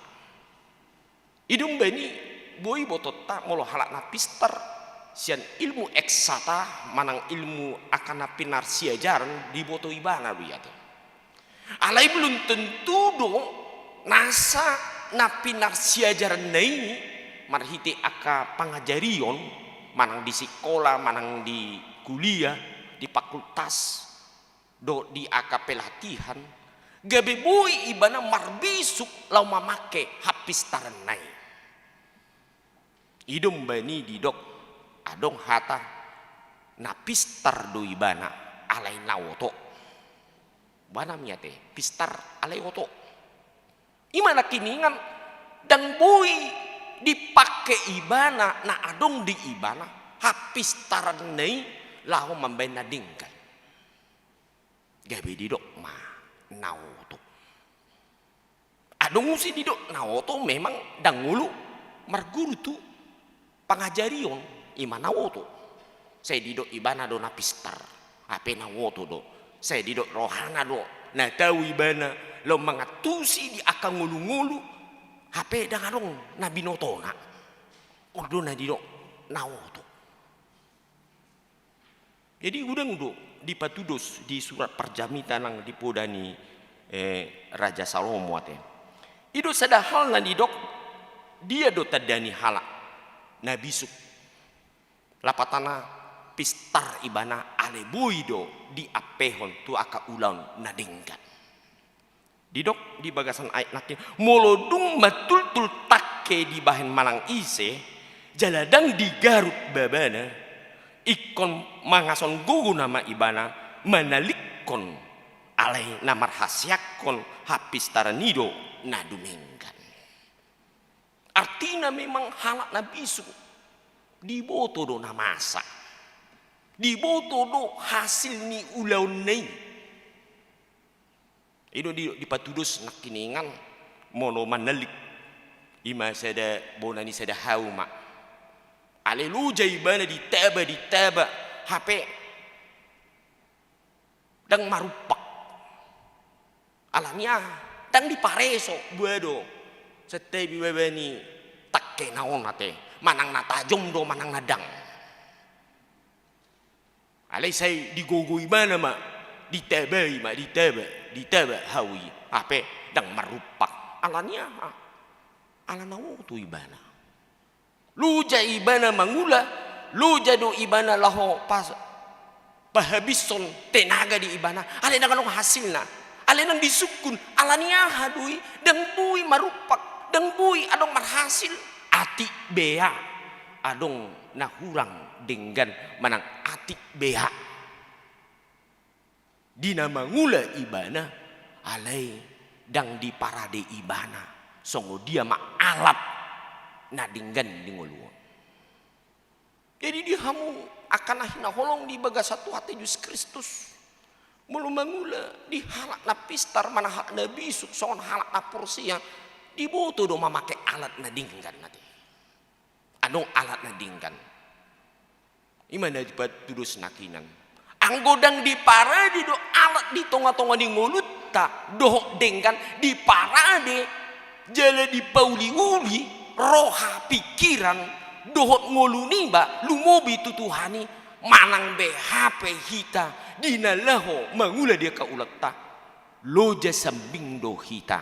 idung bani boy botot tak mulu halak napistar sian ilmu eksata manang ilmu akan pinar siajaran di boto ibana biate alai belum tentu do nasa napinar siajaran nai marhiti aka pangajarion manang di sekolah manang di kuliah di fakultas do di aka pelatihan gabe boy ibana marbisuk lau mamake hapis taranai idum bani didok adong hata na pistar do ibana alai nawoto bana miate pistar alai woto imana kiningan dan boy dipake ibana na adong di ibana hapistaran nei lahu mambena dingkai gabe didok ma nawoto adong si didok nawoto memang dangulu marguru tu pangajarion ima nawoto saya didok ibana do napistar ape nawoto do saya didok rohana do na tahu ibana lo mangatusi di akang ngulu-ngulu hape dangarong na binotona ordo na didok nawoto. Jadi udang do dipatudos di surat perjamitan yang dipodani Raja Salomo ate. Ido sada hal na didok dia do tadani halak na bisuk lapatana pistar ibana ale buido di apehon tu aka ulang na dengkat. Didok di bagasan ayat nake molodung matul-tul takke di bahan malang ise jaladang di Garut babana ikon mangason gugu nama ibana manalikkon alai namar hasyakon hapis taranido na dumengkan. Artinya memang halak na bisu diboto do na masa diboto do hasil ni ulaun nei ido di patudus nak kiningan mono manalik ima sada bonani sada hauma aleluja ibana ditaba HP dang marupak alania dang dipareso buado setebi bebeni takke naon ate manang natajom do manang nadang alai say digogo ibana ma ditaba hawi ape dang marupak alania ala nawoto ibana luja ibana mangula luja do ibana laho pas pahabison tenaga di ibana ale nang hasilna ale nang disukun alania hadui dang bui marupak dang bui adong marhasil ati bea adong nahurang dengan manang ati bea dina mangula ibana alai dang di parade ibana songo dia ma alap na dinggan dinguluan. Jadi dia hamu akan ahina holong di baga satu hati Yesus Kristus mulu mangula di halak na pistar mana hak na bisuk songon halak na porsia diboto do mamake alat na dinggan nanti adong alat na dinggan imana dipatudus nakinan anggodang di parade do alat di tonga-tonga di ngulut ta doh dengkan di parade jala di pauli-uli roha pikiran dohot ngoluni ba lumobi tutuhani manang BHP hita dina laho mangula dia ka ulat ta loja sambing do hita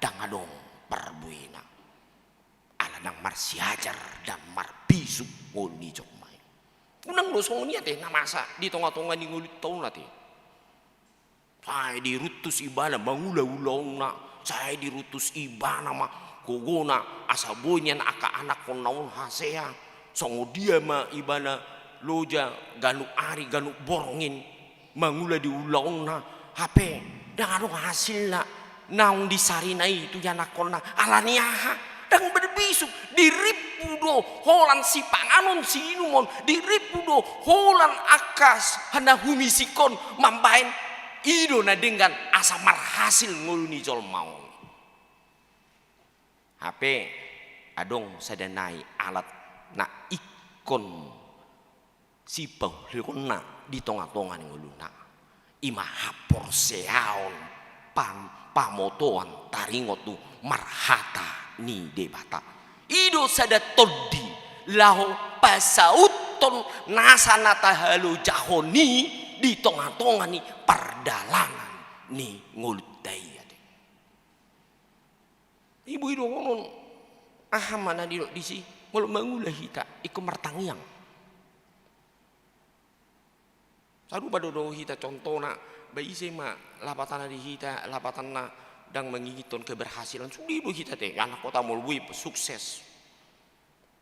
dangadong parbuina ala nang marsiajar dan marpisu ngoni jok mai unang dosong ni ate na masa di tonga-tonga ni ngulit taun ate saya dirutus ibana mangula ulong na saya dirutus ibana ma kogona asabonya na aka anak kon naon hasea songo dia ma ibana loja ganu ari ganu borongin mangula di ulong na HP dang hasilna naon disarinai itu yana konna alaniaha dang berbisu diripu do holan si panganon si inumon diripu do holan akas hana humisikon mambain ido na dengan asa marhasil nguluni jol mau HP adong sadanai alat na ikon sipau lekonna di tonga-tonga nguluna ima hapor seaon pamotoan taringotu marhata ni debata ido sada todi laho pasauton nasanata halu jahoni di tonga-tonga ni perdalangan ni ngulutai ibu itu ngomong mana di si mau mangulah hita iku martangiang saru badodo hita contohna bayi sema lapatana di hita lapatana dang mengiton keberhasilan sudi bu hita teh anak kota mulbui sukses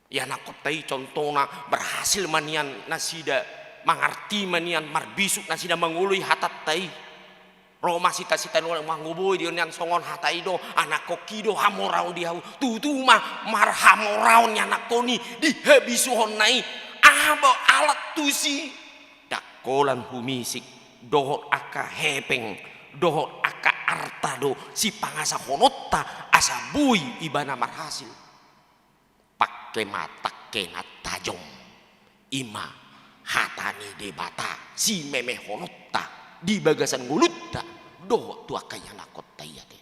ya anak kota contohna berhasil manian nasida mangarti manian marbisuk nasida mangului hatat tai Roma sita-sita nulang manguboy di yang songon hatai do anak koki do hamoraun di hau tutu mah marhamoraun anak koni di habisuhon nai abo alat tusi dakolan humisik dohot aka hepeng dohot aka arta do si pangasa honota asa bui ibana marhasil pakai matak kenat tajom ima hatani debata si meme honotta di bagasan ngulutta do tu akayana kotta ya teh.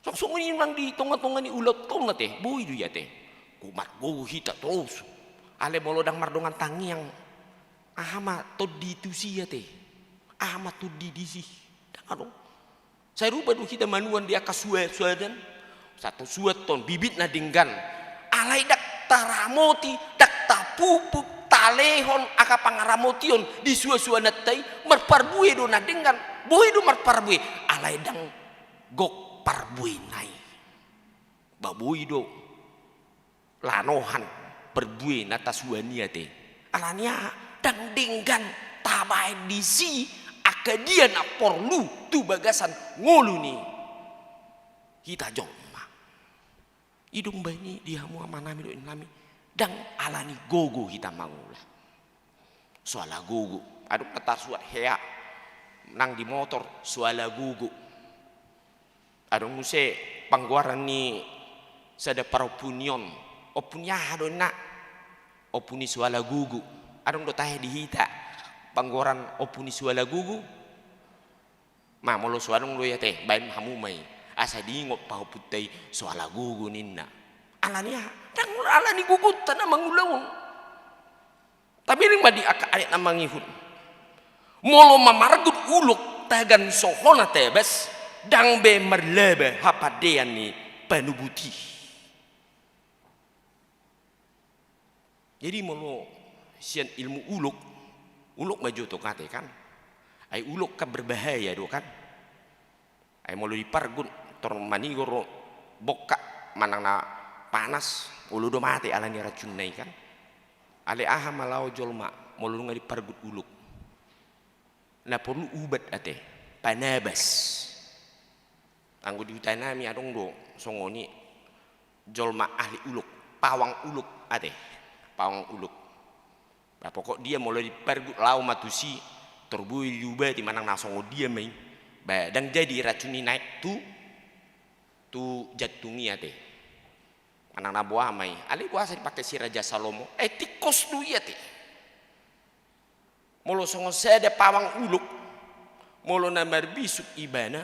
Langsung ini nang di tonga-tonga ni ulat tonga teh boy du ya teh. Kumat go hita terus. Ale molodang mardongan tangiang ahama todi tu sia teh. Ahama todi disi. Anu. Saya rupa du kita manuan dia kasuadan. Satu suat ton bibit na dinggan. Alai dak taramoti dak tapupuk talehon aka pangaramotion di sua-suana teh merparbue do na dinggan. Bue do merparbue alai dang gok parbue nai. Babui do lanohan perbue nata suania teh. Alania dang dinggan tabai disi aka dia na porlu tu bagasan ngolu ni. Kita jom idung bani dia mua manami do inami dang alani gogo kita mangula soala gogo aduk ketar suat hea nang di motor soala gogo adung muse pangguaran ni sada paropunion opunya do na opuni soala gogo adung do tahe dihita pangguaran opuni soala gogo ma molo soalung do ya teh bain hamu mai asa diingot paho putay soala gugu ninna alania dang alani gugut tanah mangulawon tapi ring badi aka ayat na mangihun molo mamargut uluk tagan sohona tebes dang be merlebe hapadean ni panubuti. Jadi molo sian ilmu uluk maju to kate kan ay uluk ka berbahaya do kan ay molo dipargut tor manigoro bokka manang na panas ulu do mate alani racun nai kan ale aha malau jolma molo nga dipargut uluk na perlu ubat ate panabas anggo di utanami adong do songoni jolma ahli uluk pawang uluk ate pawang uluk nah, pokok dia molo dipargut lau matusi terbui ubat di manang na songo dia mai badang jadi racuni naik tu jatungi ate anak nabuah mai ali puasa dipakai si Raja Salomo tikos du ya te molo songo sede pawang uluk molo namar bisuk ibana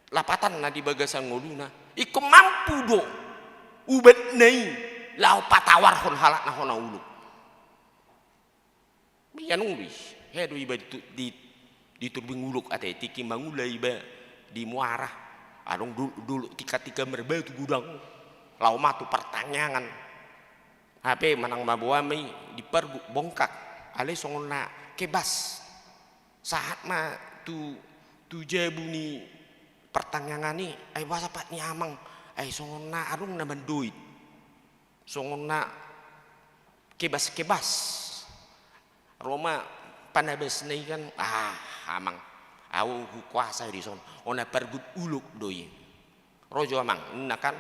lapatan na di bagasan ngoluna iko mampu do ubat nai lau patawar hon halak na hona uluk bianung bis hedo iba di turbing uluk ate tiki mangula iba di muarah adong dulu tika merbatu gudang lau matu pertanyaan HP manang mabuami dipergu bongkak ale songona kebas saat ma tu jabu ni pertanyaan ni ay wasa pat ni amang ay songona adong naman duit songona kebas Roma panabes ni kan amang awu kuasa di son ona pergut uluk doi rojo amang nakan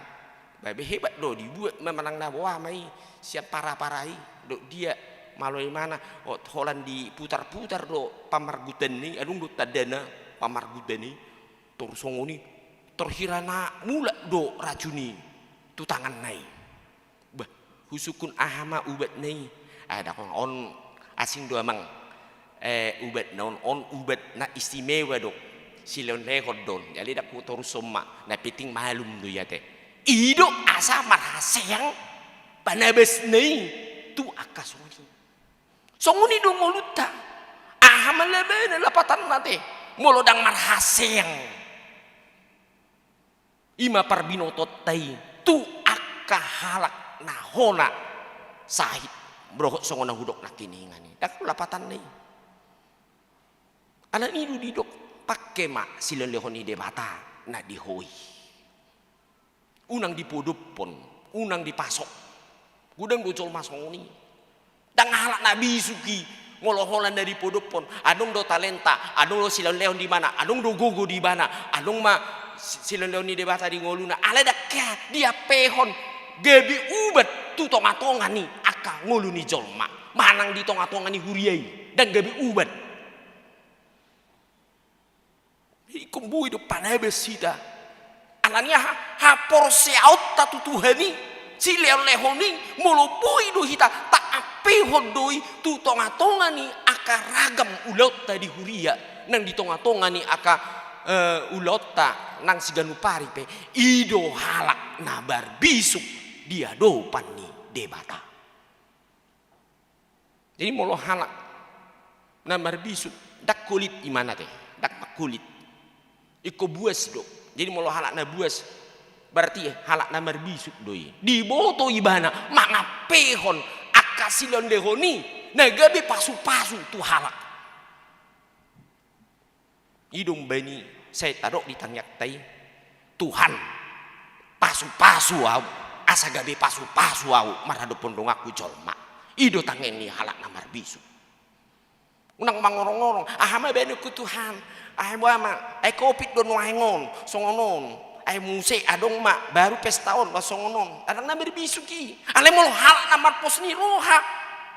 babe hebat do dibuat memenang na wah mai siap para-parai do dia maloi mana holan diputar-putar do pamargutan ni adung do tadana pamargutan ni tur songoni terhirana mula do racuni tu tangan nai bah husukun ahama ubat nai ada on asing do amang ubat naon on ubat na istimewa dok silon lehot don jadi dak putor somma na piting malum do ya teh ido asa marhaseng panabes nei tu akasoni songuni do ngoluta ahama lebe lapatan nate molodang marhaseng ima parbinotot tai tu akahalak nahona sahid brohot songona hudok nakini dak lapatan nei anak nidu didok pakai mak silon lehoni debata na dihoi unang dipodopon unang dipasok gudang docol masoni dang halak nabi suki ngoloholan dari podopon adong do talenta adong do silon lehon di mana adong do gogo di mana adong ma silon lehoni debata di ngoluna ala dakya dia pehon gebi ubat tu tonga-tonga ni aka ngoluni jolma manang di tonga-tonga ni huriyai dan gebi ubat ikumbui do panabes sita alania ha porseaut tatu tuhani si leon-leoni molopoi do hita tak ape hodoi tu tonga-tonga ni aka ragam ulot tadi huria nang di tonga-tonga ni aka ulota nang siganu pari pe ido halak nabar bisuk dia do panni debata. Jadi molo halak nabar bisuk dak kulit imana teh dak kulit iko buas do. Jadi molo halak na buas berarti halak nabar bisuk doi di boto ibana mangapehon akasilon dehoni nagabe pasu-pasu tu halak idung bani saya taruh di tanyak tai Tuhan pasu-pasu au asa gabe pasu-pasu au marado pondong aku jolma ido tangeni halak namar bisu unang mangorong-orong ahama bani ku Tuhan ahama kopit don waengon songonon muse adong mak baru pestaon songonon adang namar bisu ki ale molo halak namar posni roha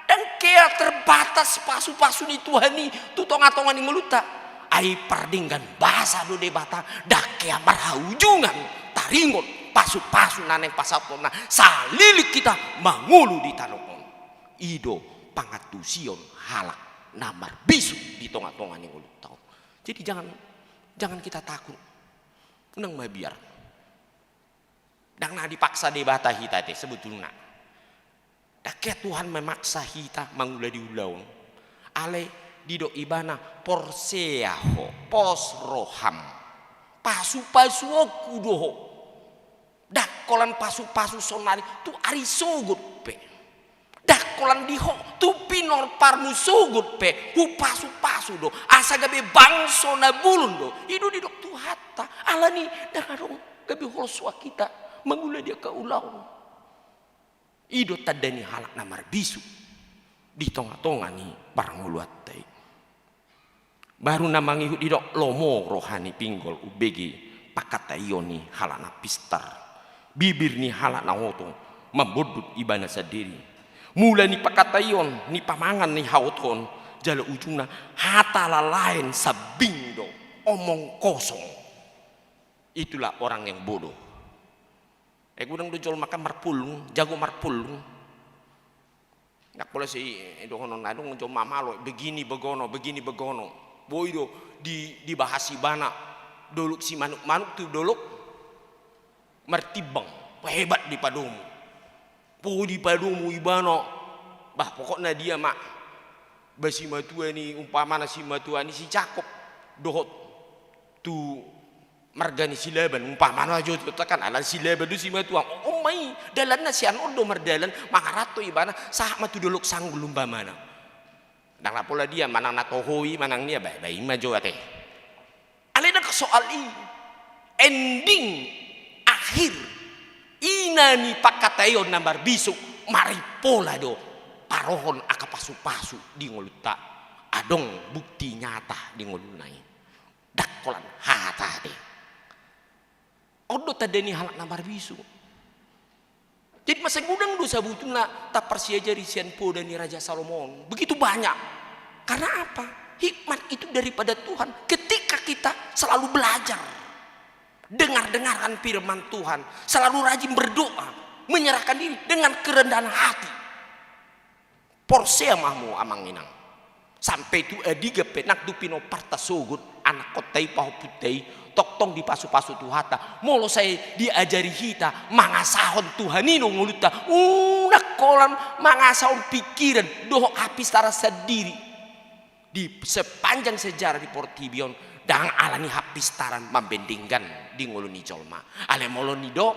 dan kea terbatas pasu-pasu ni Tuhan ni tu tonga-tonga ni ngeluta ai pardinggan bahasa do debata dake marhaujungan taringon pasu-pasu naneng pasapona salilik kita mangulu di tanokon ido pangatusion halak namar bisu di tonga-tonga ni ngeluta. Jadi jangan kita takut nang mabiar dang na dipaksa debata hita teh sebetulnya dake Tuhan memaksa hita mangula di ulaun ale dido ibana porseaho pos roham pasu-pasu aku doho dakolan pasu-pasu sonari tu ari sugut pe dakolan diho tu pinor parmu sugut pe hu pasu-pasu do asa gabe bangso na bulun do idu dido tu hatta alani darong gabe holswa kita mangula dia ke ulau ido tadani halak namar bisu di tonga-tonga ni barang uluat tai baru namangi didok lomo rohani pinggol ubegi pakata ioni halana pistar bibir ni halana otong mabodut ibana sadiri mula ni pakata ion ni pamangan ni hauton jala ujungna hatala lain sabindo omong kosong itulah orang yang bodoh gudang dojol makan marpulung jago marpulung nggak boleh sih dohonon nadung jom mamalo begini begono boy do dibahasi bana doluk si manuk tu doluk martibang hebat di padomu di padomu ibano bah pokoknya dia mak basi matua ni umpamana si matua ni si cakep dohot tu margani silaban umpamana aja tekan ala silaban du si matua mai dalanna si anodo mardalan mangarato ibana sah matu doluk sanggul umpamana dang pola dia manang natohoi manang nia bayi majo ate alena soal ini ending akhir inani pakatayon nambar bisuk mari pola do parohon aka pasu-pasu di ngoluta adong bukti nyata di ngolunai dakolan hata de odo tadeni halak nambar bisuk jadi masa gudang dosa butuna tak persiajari sian po dan Raja Salomon begitu banyak. Karena apa? Hikmat itu daripada Tuhan. Ketika kita selalu belajar, dengar-dengarkan firman Tuhan, selalu rajin berdoa, menyerahkan diri dengan kerendahan hati. Porsea mahmu amang inang. Sampai tu adiga penak dupino parta sogut anak kotai paho putei tok-tong di pasu-pasu tuhata molo saya diajari hita mangasahon Tuhanino nguluta kolan mangasahon pikiran doho api secara sendiri di sepanjang sejarah di Portibion dang alani habis taran membandingkan di nguluni jolma ale molo nido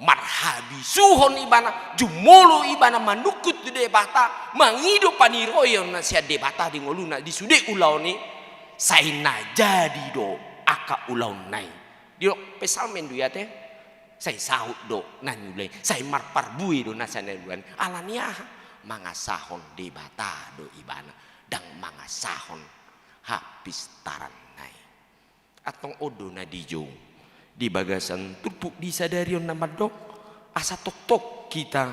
marhabi suhon ibana jumolo ibana manukut di debata mangido paniroyon na sia debata di nguluna di sude ulaoni saina jadi do aka ulaun nai dio pesalmen du ya teh saya sahut do nanyulai saya marparbui do nasaneluan alania mangasahon debata do ibana dang mangasahon habis taran nai atong odo na dijo di bagasan tupuk disadarion nama dok asa tok kita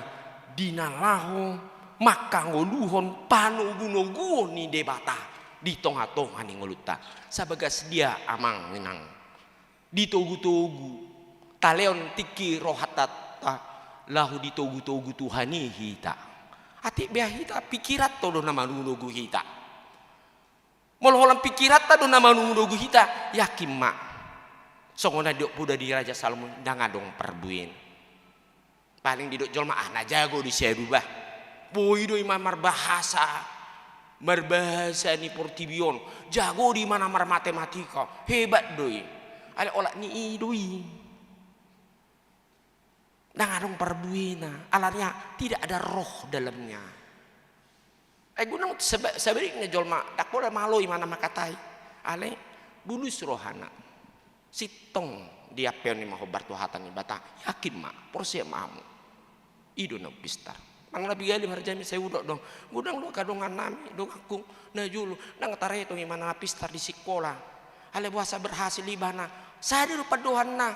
dinalaho maka ngoluhon panu guno ni debata di tonga-tonga ni ngoluta sabagas dia amang minang ditogu-togu taleon tiki rohatata lahu ditogu-togu Tuhani hita. Ati bea hita pikirat to do na manunugu hita. Molholan pikirat ta do na manunugu hita yakin mak. Songona diok puda di Raja Salomo dangadong perbuin. Paling didok jolma na jago di serubah. Boy do imamar bahasa. Berbahasa ni Portibion. Jago di mana mar matematika. Hebat doi. Ale olak ni idoi. Dangadong perbuina. Alarnya tidak ada roh dalamnya. Gunung sebaliknya jolma. Tak boleh malu imana makatai. Ale bulus rohana. Sitong dia peon ni mahobar tuhatan ni bata. Yakin mak. Porsi mamu. Ido na pistar. Mang labi gali marjami saya udok dong. Gudang lu kadongan nami. Dong akung. Na julu. Nang tarai itu imana pistar di sekolah. Ale buasa berhasil libana. Saya di rupa dohan na.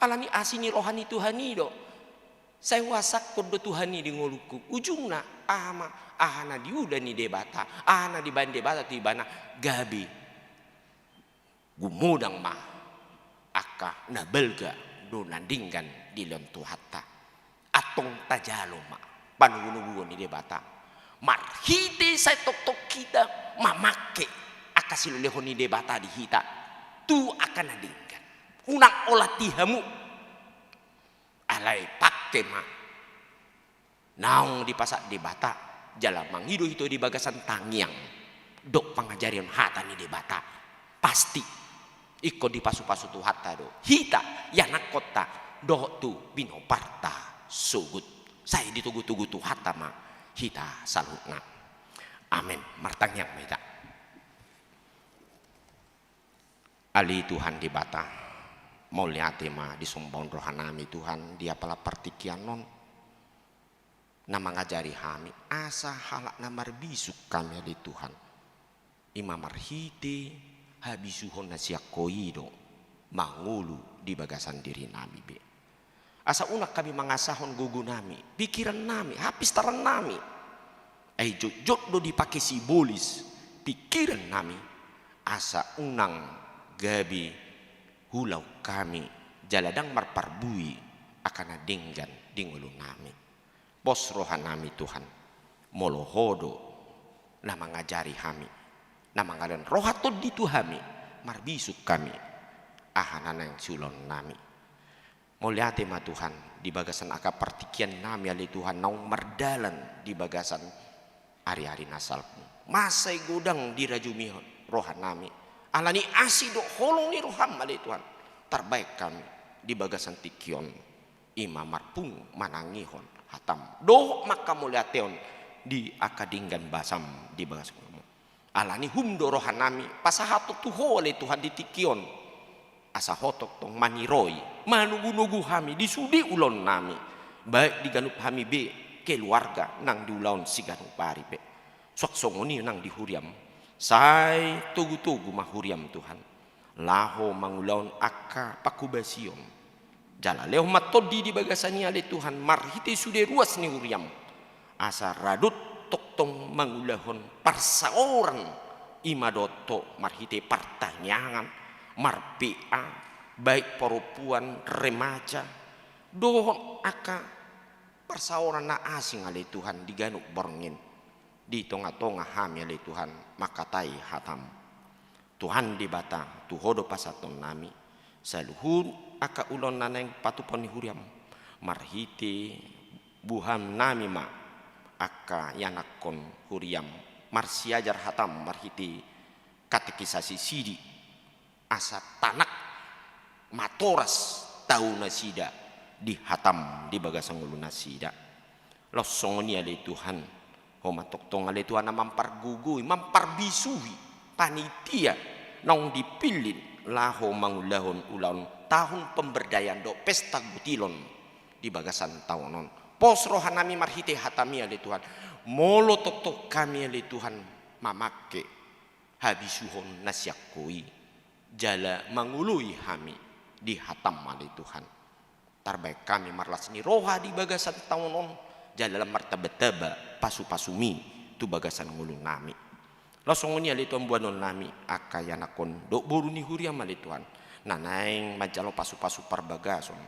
Alani asini rohani Tuhani do. Saya wasak kodo Tuhani di ngoluku. Ujungna ahama ahana diuda ni debata. Ahana di ban debata tibana gabi. Gumudang mah. Aka nabelga do nandingkan di lentu hatta. Atong tajalo ma. Panugunuguan ni debata. Marhite saya tok-tok kita mamake. Aka silulehon ni debata di hita. Tu akan nandingkan. Unang olah tihamu. Alai pakai ma. Naung di pasak debata. Jala manghido itu di bagasan tangiang. Dok pangajarian hata ni debata. Pasti. Iko di pasu-pasu tu hatta do. Hita yanak kota. Doh tu binoparta sugut. Saya ditugu-tugu tu hatta ma. Hita salutna. Amin. Martangyak meta. Ali Tuhan di bata. Mulia tema di sumbang rohanami Tuhan. Dia pala partikian non. Nama ngajari kami. Asa halak namar bisuk kami ali Tuhan. Imam marhite. Habisuhon nasiak koido mangulu di bagasan diri nami be. Asa unak kami mangasahon gugu nami, pikiran nami, habis taran nami. Jot do dipakai simbolis pikiran nami. Asa unang gabi hulau kami jaladang marparbui akan adinggan dingulu nami. Bos rohan nami Tuhan molohodo na mangajari kami. Nama ngalan rohaton di Tuhami marbisuk kami ahanan yang sulon nami muliate ma Tuhan di bagasan aka partikian nami ali Tuhan naung mardalan di bagasan hari-hari nasalmu masai gudang di rajumi rohan nami alani asido holong ni roham ali Tuhan terbaik kami di bagasan tikion imam marpung manangihon hatam doh maka muliateon di akadinggan basam di bagasan alani humdo rohan nami pasahatok tuho oleh Tuhan ditikion asa hotok tong maniroi manugu-nugu kami disudi ulon nami baik diganup kami be keluarga nang diulaun si ganup pari be sok songoni nang dihuriam say tugu-tugu mahuriam Tuhan laho mangulaun akka pakubasion jala leo matodi di bagasani ale Tuhan marhite sude ruas ni huriam asa radut tong mangulahon parsaoran imadoto marhite pertanyaan marpia baik perempuan remaja dohon aka parsaoran na asing ale Tuhan diganuk borngin di tonga-tonga hami ale Tuhan makatai hatam Tuhan di bata tuhodo pasaton nami saluhur aka ulon naneng patupon huriam marhite buham nami ma aka yanakon huriam marsiajar hatam marhiti katekisasi sidi asa tanak matoras tau nasida di hatam di bagasang ulu nasida losongoni ale Tuhan homa toktong ale Tuhan mampargugui mamparbisuhi panitia nong dipilin laho mangulahon ulaun tahun pemberdayaan do pesta gutilon di bagasan tahunon pos rohanami marhite hatami ale Tuhan molo tok kami ale Tuhan mamake habisuhon nasyakoi jala mangului kami di hatam ale Tuhan terbaik kami marlas ni roha di bagasan tawonon jala martabataba pasu-pasumi tu bagasan ngulu nami losongoni ale Tuhan buanon nami akayanakon dok boru ni huriam ale Tuhan nanaing majalo pasu-pasu parbagason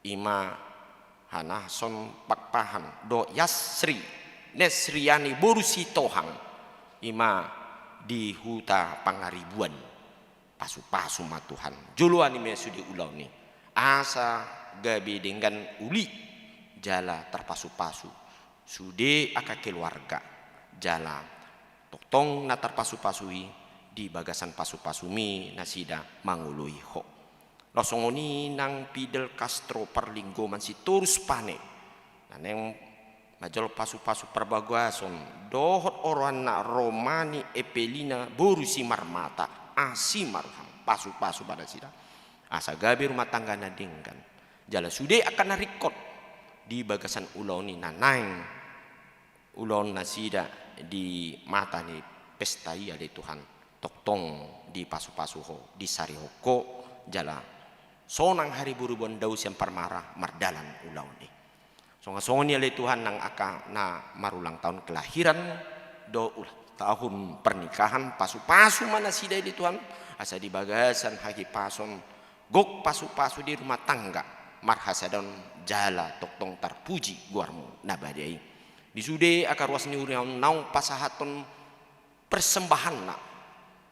ima Hanason pakpahan do Yasri Nesriani Borusi Tohang ima di huta pangaribuan pasu-pasu matuhan juluan ini sudi ulau ni asa gabi dengan uli jala terpasu-pasu sude aka keluarga jala toktong na terpasu-pasui di bagasan pasu-pasumi nasida mangului ho losongoni nang Fidel Castro perlinggo man si turus pane naneng majol pasu-pasu perbagason dohot orang na Romani Epelina Borusi Marmata asimarham pasu-pasu pada sida asa gabi rumah tangga nadingkan jala sude akan narikot di bagasan ulau ni nanang ulau nasida di mata ni pesta iya de Tuhan toktong di pasu-pasu ho di sari hoko jala sonang hari burubon daus yang permarah mardalan ulau ni songa-songa ni Tuhan nang aka na marulang tahun kelahiran do tahun pernikahan pasu-pasu mana sida di Tuhan asa di bagasan hagi pason gok pasu-pasu di rumah tangga marhasadon jala toktong terpuji guarmu nabadai disude akar ruas ni uriang naung pasahaton persembahan na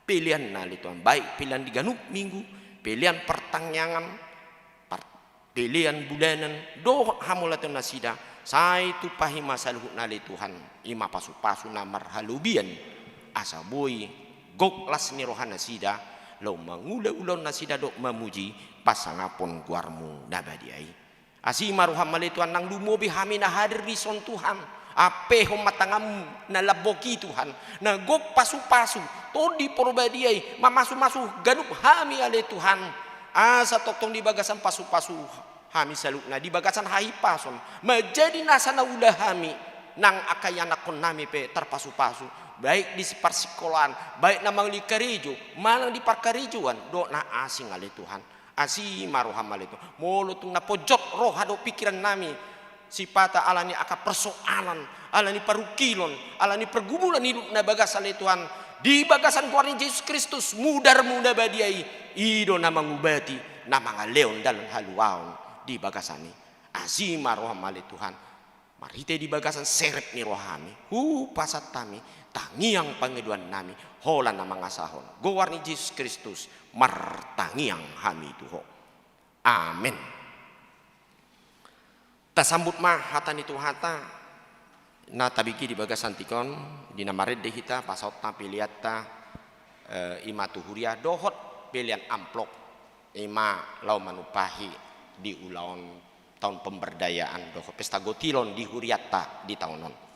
pilihan na Tuhan baik pilihan di ganuk minggu pilihan pertangyangan pilihan bulanan do hamulatun nasida sai tu pahi masaluh nali Tuhan ima pasu-pasu na marhalubian asa boy gok las ni rohana sida lo mangula-ulon nasida do memuji pasangapon guarmu nabadiai asima rohamali Tuhan nang lumobi hamina hadir di son Tuhan ape homatangam na laboki Tuhan na gok pasu-pasu to di porbadiai mamasu-masu ganuk hami ale Tuhan asa toktong di bagasan pasu-pasu hami salukna di bagasan hai pason menjadi nasana ulah hami nang akayanak kon nami pe terpasu-pasu baik di persekolahan baik namang di karijo malang di parkarijuan do na asing ale Tuhan asi maroham ale tu molo tung na pojok roh do pikiran nami sipata alani aka persoalan alani parukilon alani pergumulan hidup na bagasan ale Tuhan di bagasan kuarni Yesus Kristus mudar muda badiai ido nama ngubati nama ngaleon dalam haluaon di bagasani azima rohamali Tuhan marite di bagasan serep ni rohami pasat tami tangiang pangeduan nami hola nama ngasahon gowarni Yesus Kristus martangiang hami tuho amin tasambut mah hata itu hata na tabiki di bagasan tikon di namared de hita pasot ta piliata ima tuhuria dohot pilihan amplok ima lau manupahi di ulaon tahun pemberdayaan dohot pesta gotilon di huriata di tahunon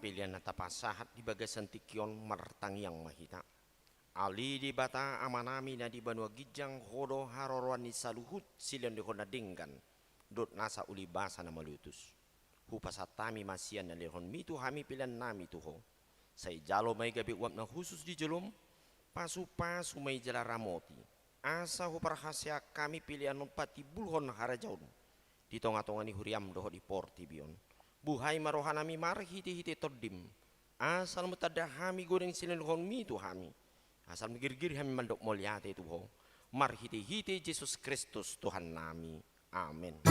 pilihan nata pasahat di bagasan tikion martang yang mahita. Ali di bata amanami na di banua gijang hodo haroroan ni saluhut silian di hona denggan. Dot nasa uli basa na malutus. Hupasatami masian na lehon mitu hami pilihan nami tuho. Say jalo may gabi uap na khusus di jelum. Pasu-pasu may jala ramoti. Asa huparhasya kami pilihan non pati bulhon harajaun. Di tonga-tonga ni huriam doho di porti bion. Buhay marohanami mar hiti-hiti todim. Asal mutada hami goreng silenhon mitu hami. Asal migir-gir kami mandok mulyate Tuhan. Mar hiti-hiti Yesus Kristus Tuhan nami. Amin.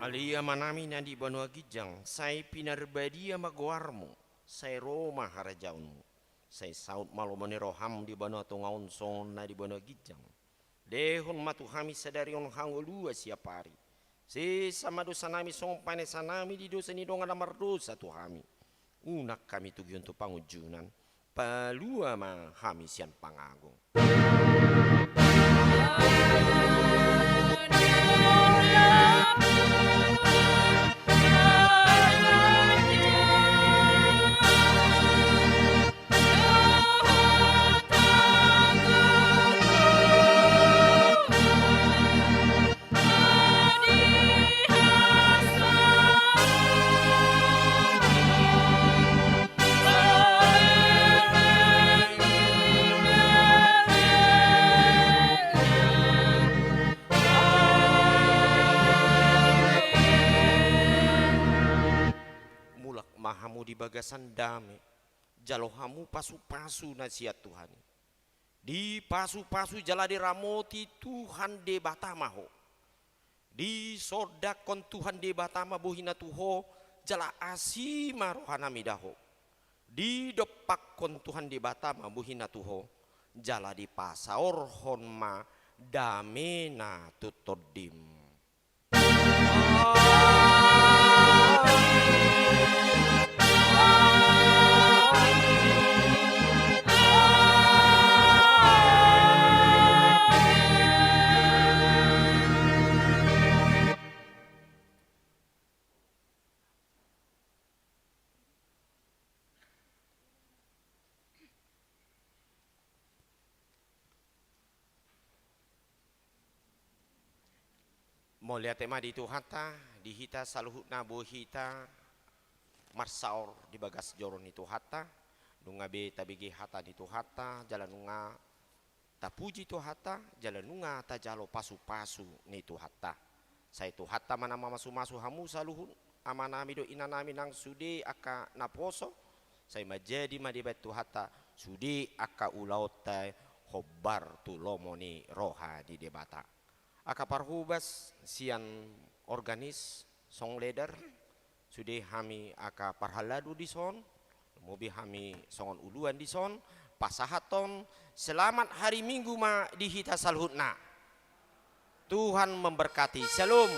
Alia manami na di banua gijang, say pinarbadia magwarmo, say Roma harajaunmu, say saut malomani roham di banua tungaun son na di banua gijang. Dehon matuhami sadarion hangolua siapari. Si sama dosa nami song panesa nami di dosa ni dongan amar dosa tuhami. Unak kami tugion tu pangujunan, palua ma hami sian pangago. Mahamu di bagasan dame, jalohamu pasu-pasu nasihat Tuhan. Di pasu-pasu jala di ramoti Tuhan de batamaho. Di sodakon Tuhan de batama buhina tuho jala asima rohanami daho. Di dopakon Tuhan de batama buhina tuho jala di pasaor honma damena tutodim. Mau lihat tema di Tuhata, di hita saluhut nabu hita marsaor di bagas joron itu hata, nunga be tabigi hata di Tuhata, jalan nunga tapuji Tuhata, jalan nunga tajalo pasu-pasu ni Tuhata. Saya Tuhata mana masu-masu hamu saluhut, amanami do inanami nang sude aka naposo, saya majadi madibat Tuhata, sude aka ulautai hobar tu lomoni roha di debata. Aka parhubas sian organis song leader sudah kami aka parhaladu di son mobi kami songon uluan di son pasahaton selamat hari Minggu ma di hita salhutna. Tuhan memberkati. Shalom.